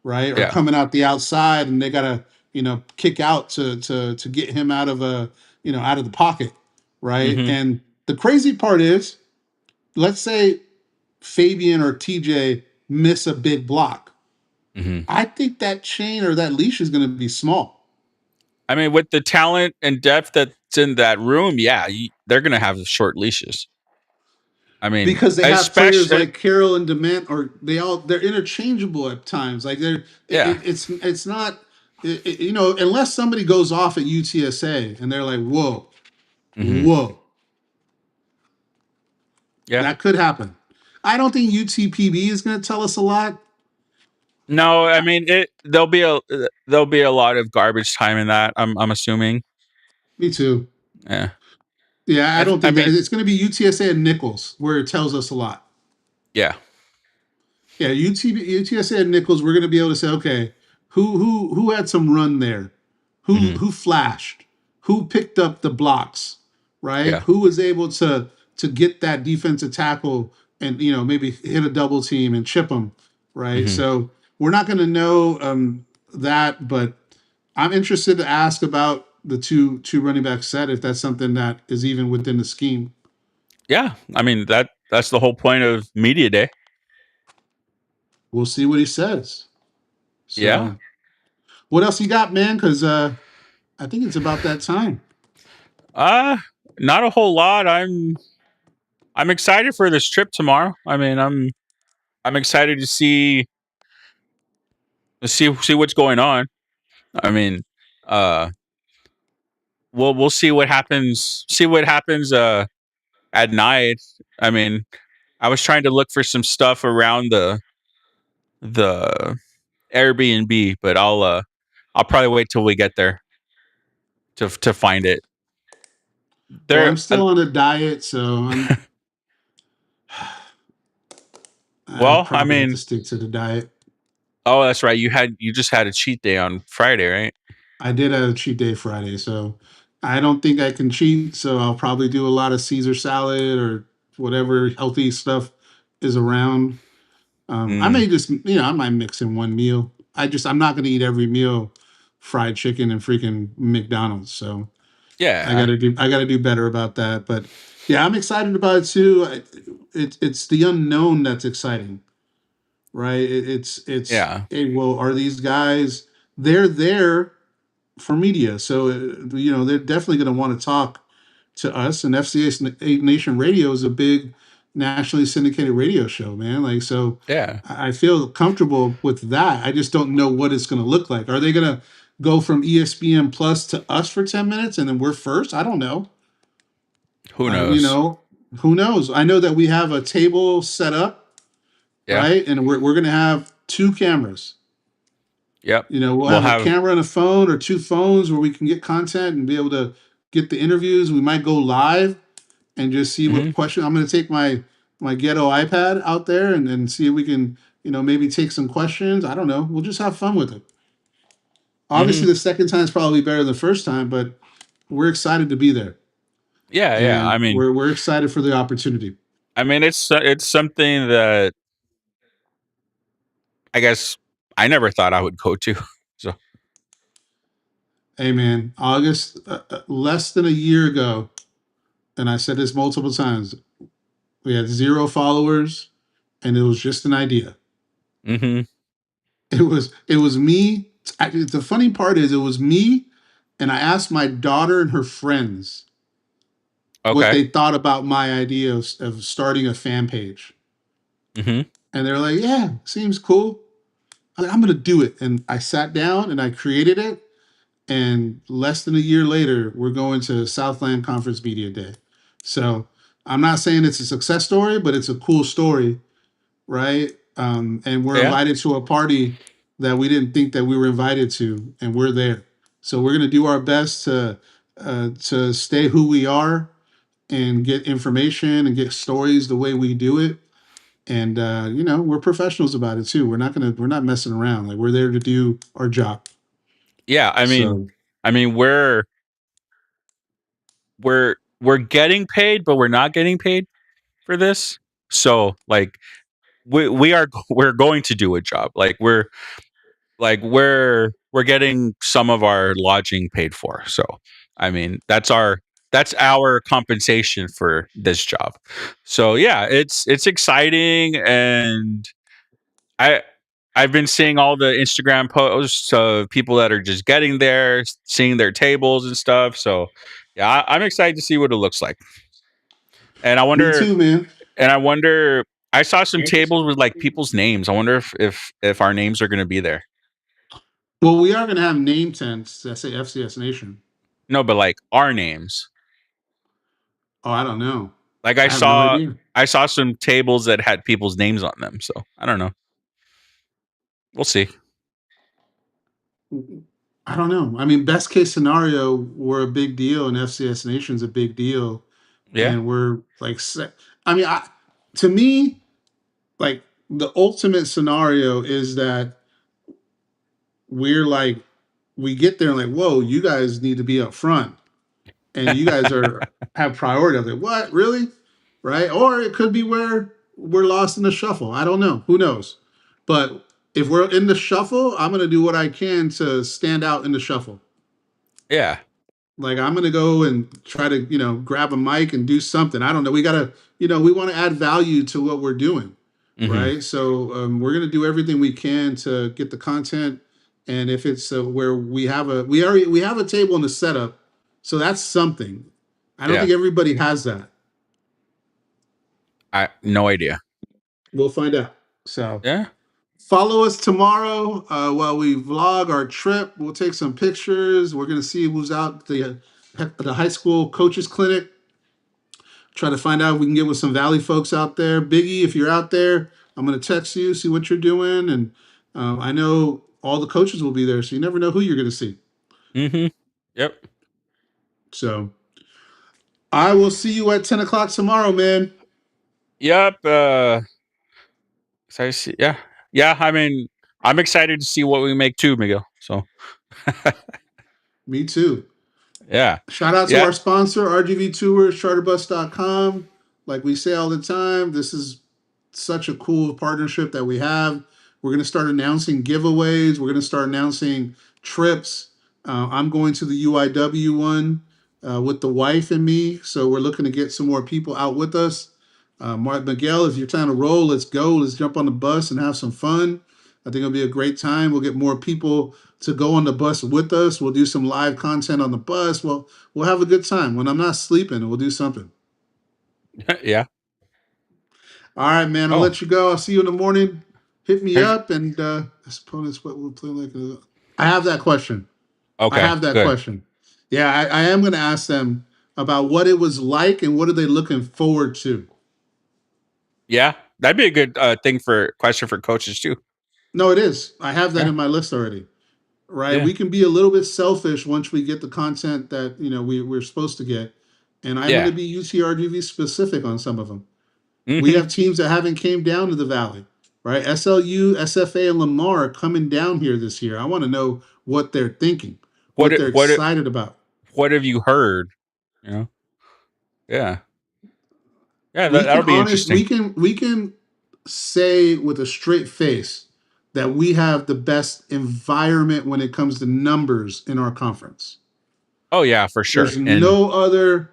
Speaker 2: right? Or coming out the outside, and they gotta, kick out to get him out of out of the pocket, right? And the crazy part is, let's say Fabian or TJ miss a big block. I think that chain or that leash is going to be small.
Speaker 5: I mean, with the talent and depth that's in that room, they're going to have short leashes. I mean,
Speaker 2: because they have players like Carroll and Dement, or they're interchangeable at times. Like it's not, unless somebody goes off at UTSA and they're like, whoa,
Speaker 5: yeah,
Speaker 2: that could happen. I don't think UTPB is going to tell us a lot.
Speaker 5: No, I mean there'll be a lot of garbage time in that. I'm assuming.
Speaker 2: Me too.
Speaker 5: Yeah.
Speaker 2: Yeah, I don't think it's going to be UTSA and Nichols where it tells us a lot.
Speaker 5: Yeah.
Speaker 2: Yeah, UTSA and Nichols, we're going to be able to say, okay, who had some run there, who flashed, who picked up the blocks, right? Who was able to get that defensive tackle and maybe hit a double team and chip them, right? So we're not going to know that, but I'm interested to ask about the two running back set if that's something that is even within the scheme.
Speaker 5: Yeah, I mean that's the whole point of media day.
Speaker 2: We'll see what he says. So,
Speaker 5: yeah.
Speaker 2: What else you got, man? Because I think it's about that time.
Speaker 5: Not a whole lot. I'm excited for this trip tomorrow. I mean, I'm excited to see what's going on. I mean, we'll see what happens. See what happens at night. I mean, I was trying to look for some stuff around the Airbnb, but I'll probably wait till we get there to find it.
Speaker 2: Well, I'm still on a diet, so I probably have to stick to the diet.
Speaker 5: Oh, that's right. You just had a cheat day on Friday, right?
Speaker 2: I did have a cheat day Friday, so I don't think I can cheat. So I'll probably do a lot of Caesar salad or whatever healthy stuff is around. I may just, I might mix in one meal. I'm not going to eat every meal fried chicken and freaking McDonald's. So
Speaker 5: yeah,
Speaker 2: I gotta do better about that. But yeah, I'm excited about it too. It's the unknown that's exciting, right? Well, are these guys? They're there for media, so they're definitely going to want to talk to us. And FCA Nation Radio is a big nationally syndicated radio show, man. Like, so I feel comfortable with that. I just don't know what it's going to look like. Are they going to go from ESPN Plus to us for 10 minutes and then we're first? I don't know.
Speaker 5: Who knows?
Speaker 2: Who knows? I know that we have a table set up,
Speaker 5: Yeah.
Speaker 2: right? And we're gonna have 2 cameras.
Speaker 5: Yep.
Speaker 2: We'll
Speaker 5: We'll
Speaker 2: have a
Speaker 5: have.
Speaker 2: camera and a phone or 2 phones where we can get content and be able to get the interviews. We might go live and just see what
Speaker 5: Mhm.
Speaker 2: question. I'm gonna take my ghetto iPad out there and see if we can, maybe take some questions. I don't know. We'll just have fun with it. Obviously,
Speaker 5: Mhm.
Speaker 2: the second time is probably better than the first time, but we're excited to be there,
Speaker 5: Yeah. Yeah.
Speaker 2: and we're excited for the opportunity.
Speaker 5: It's something that I guess I never thought I would go to. So.
Speaker 2: Hey, man, August, less than a year ago, and I said this multiple times. We had 0 followers, and it was just an idea.
Speaker 5: Mhm.
Speaker 2: It was me. The funny part is, it was me, and I asked my daughter and her friends what
Speaker 5: Okay.
Speaker 2: they thought about my idea of starting a fan page,
Speaker 5: Mhm.
Speaker 2: and they're like, "Yeah, seems cool." I'm gonna do it, and I sat down and I created it. And less than a year later, we're going to Southland Conference Media Day. So I'm not saying it's a success story, but it's a cool story, right? And we're
Speaker 5: Yeah.
Speaker 2: invited to a party that we didn't think that we were invited to, and we're there. So we're gonna do our best to stay who we are and get information and get stories the way we do it. And we're professionals about it too. We're not messing around. Like, we're there to do our job.
Speaker 5: Yeah.
Speaker 2: So
Speaker 5: We're getting paid, but we're not getting paid for this. So like we are we're going to do a job. We're getting some of our lodging paid for. So that's our compensation for this job. So yeah, it's exciting, and I I've been seeing all the Instagram posts of people that are just getting there, seeing their tables and stuff. So yeah, I'm excited to see what it looks like. And I
Speaker 2: me
Speaker 5: wonder
Speaker 2: too, man.
Speaker 5: and I wonder I saw some tables with like people's names. I wonder if our names are going to be there.
Speaker 2: Well, we are going to have name tents that say FCS Nation.
Speaker 5: No, but like our names.
Speaker 2: Oh, I don't know.
Speaker 5: Like
Speaker 2: I have no idea.
Speaker 5: I saw some tables that had people's names on them. So I don't know. We'll see.
Speaker 2: I don't know. I mean, best case scenario, we're a big deal, and FCS Nation's a big deal,
Speaker 5: Yeah.
Speaker 2: and we're like, I mean, to me, like, the ultimate scenario is that we're like, we get there and like, whoa, you guys need to be up front, and you guys have priority. I was like, what, really? Right? Or it could be where we're lost in the shuffle. I don't know. Who knows? But if we're in the shuffle, I'm gonna do what I can to stand out in the shuffle.
Speaker 5: Yeah.
Speaker 2: Like, I'm gonna go and try to, grab a mic and do something. I don't know. We gotta, we want to add value to what we're doing,
Speaker 5: Mhm.
Speaker 2: right? So we're gonna do everything we can to get the content. And if it's where we have a table in the setup, so that's something. I don't
Speaker 5: Yeah.
Speaker 2: think everybody has that.
Speaker 5: I no idea.
Speaker 2: We'll find out. So
Speaker 5: Yeah.
Speaker 2: follow us tomorrow while we vlog our trip. We'll take some pictures. We're gonna see who's out the high school coaches clinic. Try to find out if we can get with some Valley folks out there. Biggie, if you're out there, I'm gonna text you, see what you're doing, and I know all the coaches will be there, so you never know who you're gonna see.
Speaker 5: Mhm. Yep.
Speaker 2: So I will see you at 10 o'clock tomorrow, man.
Speaker 5: Yep. So I see. Yeah. Yeah. I'm excited to see what we make too, Miguel. So
Speaker 2: Me too.
Speaker 5: yeah.
Speaker 2: Shout out to
Speaker 5: Yeah.
Speaker 2: our sponsor, RGV Tours, charterbus.com. Like we say all the time, this is such a cool partnership that we have. We're going to start announcing giveaways. We're going to start announcing trips. I'm going to the UIW one with the wife and me. So we're looking to get some more people out with us. Mark Miguel, if you're trying to roll, let's go. Let's jump on the bus and have some fun. I think it'll be a great time. We'll get more people to go on the bus with us. We'll do some live content on the bus. We'll have a good time. When I'm not sleeping, we'll do something.
Speaker 5: Yeah.
Speaker 2: All right, man. I'll
Speaker 5: Oh,
Speaker 2: let you go. I'll see you in the morning. Hit me
Speaker 5: here's
Speaker 2: up, and opponents what we'll play like. I have that question. I
Speaker 5: okay.
Speaker 2: have that
Speaker 5: Good.
Speaker 2: question. Yeah, I am going to ask them about what it was like and what are they looking forward to.
Speaker 5: Yeah, that'd be a good question for coaches too.
Speaker 2: No, it is. I have that in my list already. Right?
Speaker 5: Yeah.
Speaker 2: We can be a little bit selfish once we get the content that we're supposed to get. And I'm going to be UTRGV specific on some of them. We have teams that haven't came down to the Valley, right? SLU, SFA, and Lamar are coming down here this year. I want to know what they're thinking, what they're excited about.
Speaker 5: What have you heard? Yeah, that'll be interesting.
Speaker 2: We can say with a straight face that we have the best environment when it comes to numbers in our conference.
Speaker 5: Oh yeah, for sure.
Speaker 2: There's no other.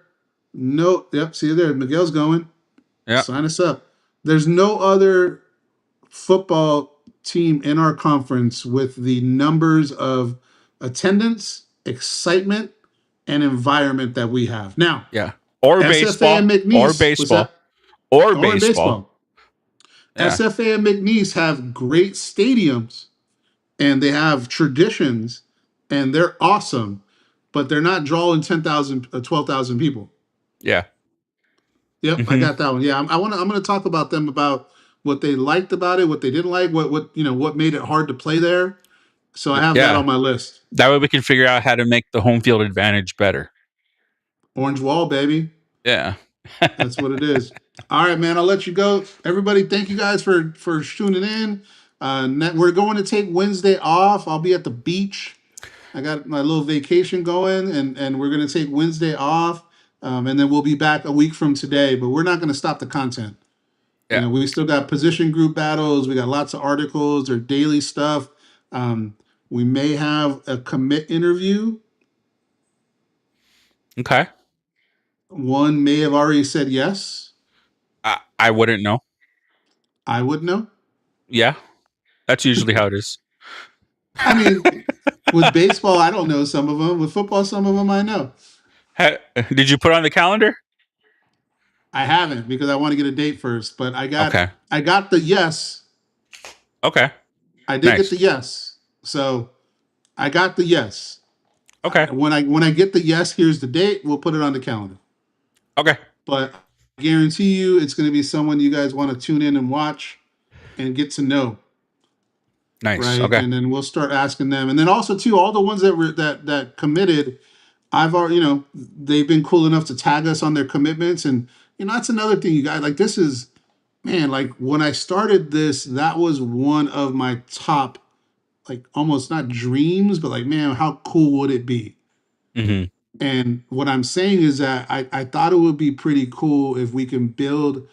Speaker 2: Yep. See you there. Miguel's going.
Speaker 5: Yeah.
Speaker 2: Sign us up. There's no other football team in our conference with the numbers of attendance, excitement, and environment that we have now.
Speaker 5: Yeah. Or
Speaker 2: SFA
Speaker 5: baseball.
Speaker 2: And McNeese,
Speaker 5: Or baseball.
Speaker 2: Yeah. SFA and McNeese have great stadiums, and they have traditions, and they're awesome, but they're not drawing 10,000, 12,000 people.
Speaker 5: Yeah.
Speaker 2: Yep, I got that one. Yeah, I'm gonna talk about them, about what they liked about it, what they didn't like, what made it hard to play there. So I have that on my list.
Speaker 5: That way we can figure out how to make the home field advantage better.
Speaker 2: Orange wall, baby.
Speaker 5: Yeah.
Speaker 2: That's what it is. All right, man. I'll let you go. Everybody, thank you guys for tuning in. We're going to take Wednesday off. I'll be at the beach. I got my little vacation going, and we're going to take Wednesday off. And then we'll be back a week from today, but we're not going to stop the content.
Speaker 5: Yeah.
Speaker 2: We still got position group battles. We got lots of articles or daily stuff. We may have a commit interview.
Speaker 5: Okay.
Speaker 2: One may have already said yes.
Speaker 5: I wouldn't know.
Speaker 2: I would know.
Speaker 5: Yeah. That's usually how it is.
Speaker 2: I mean, with baseball, I don't know some of them. With football, some of them I know.
Speaker 5: Did you put on the calendar?
Speaker 2: I haven't, because I want to get a date first. But I got the yes.
Speaker 5: Okay.
Speaker 2: I did get the yes. So I got the yes.
Speaker 5: Okay.
Speaker 2: When I get the yes, here's the date. We'll put it on the calendar.
Speaker 5: Okay.
Speaker 2: But I guarantee you, it's going to be someone you guys want to tune in and watch and get to know.
Speaker 5: Nice.
Speaker 2: Right.
Speaker 5: Okay.
Speaker 2: And then we'll start asking them. And then also too, all the ones that committed, I've already, they've been cool enough to tag us on their commitments. And that's another thing, you guys, like, this is, man, like, when I started this, that was one of my top, like, almost not dreams, but like, man, how cool would it be?
Speaker 5: Mm-hmm.
Speaker 2: And what I'm saying is that I thought it would be pretty cool if we can build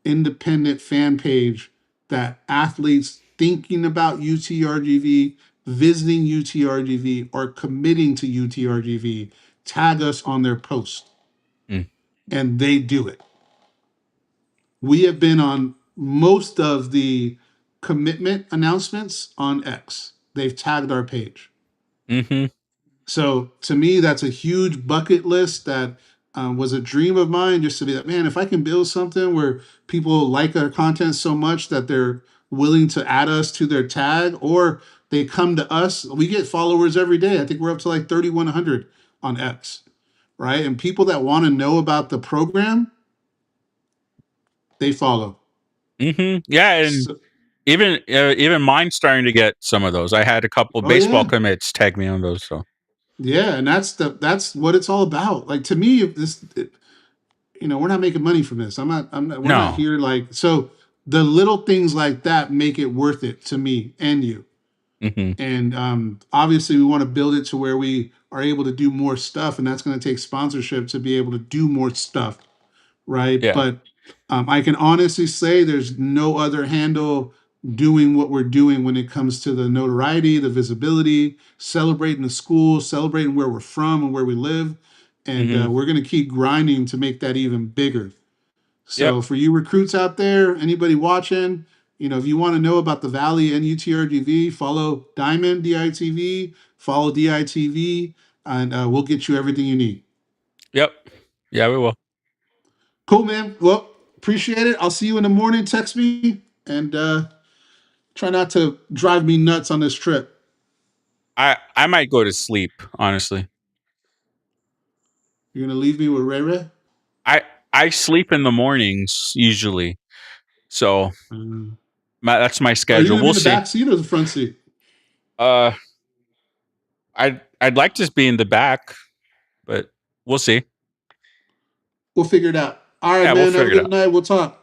Speaker 2: independent fan page that athletes thinking about UTRGV, visiting UTRGV, or committing to UTRGV tag us on their post. And they do it. We have been on most of the commitment announcements on X. They've tagged our page.
Speaker 5: Mm-hmm.
Speaker 2: So to me, that's a huge bucket list that was a dream of mine, just to be like, man, if I can build something where people like our content so much that they're willing to add us to their tag, or they come to us. We get followers every day. I think we're up to like 3,100 on X, right? And people that want to know about the program, they follow.
Speaker 5: Mm-hmm. Yeah, and
Speaker 2: So, even
Speaker 5: mine's starting to get some of those. I had a couple of baseball commits tag me on those. So
Speaker 2: yeah, and that's what it's all about. Like, to me, we're not making money from this. We're not here like, so the little things like that make it worth it to me and you.
Speaker 5: Mm-hmm.
Speaker 2: And obviously we want to build it to where we are able to do more stuff, and that's going to take sponsorship to be able to do more stuff, right?
Speaker 5: Yeah.
Speaker 2: But I can honestly say there's no other handle doing what we're doing when it comes to the notoriety, the visibility, celebrating the school, celebrating where we're from and where we live. And we're going to keep grinding to make that even bigger. So for you recruits out there, anybody watching, if you want to know about the Valley and UTRGV, follow Diamond DITV, follow DITV, and we'll get you everything you need.
Speaker 5: Yep. Yeah, we will.
Speaker 2: Cool, man. Well, appreciate it. I'll see you in the morning. Text me, and try not to drive me nuts on this trip.
Speaker 5: I might go to sleep, honestly.
Speaker 2: You're gonna leave me with Ray Ray?
Speaker 5: I sleep in the mornings usually, so that's my
Speaker 2: Are you
Speaker 5: schedule.
Speaker 2: gonna be
Speaker 5: We'll
Speaker 2: in the
Speaker 5: see.
Speaker 2: back seat or the front seat?
Speaker 5: I'd like to be in the back, but we'll see.
Speaker 2: We'll figure it out. All right,
Speaker 5: Yeah,
Speaker 2: man.
Speaker 5: we'll
Speaker 2: Have a
Speaker 5: figure it
Speaker 2: good
Speaker 5: out.
Speaker 2: night. We'll talk.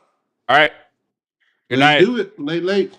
Speaker 5: All right. Good
Speaker 2: Let's
Speaker 5: night.
Speaker 2: do it. Late.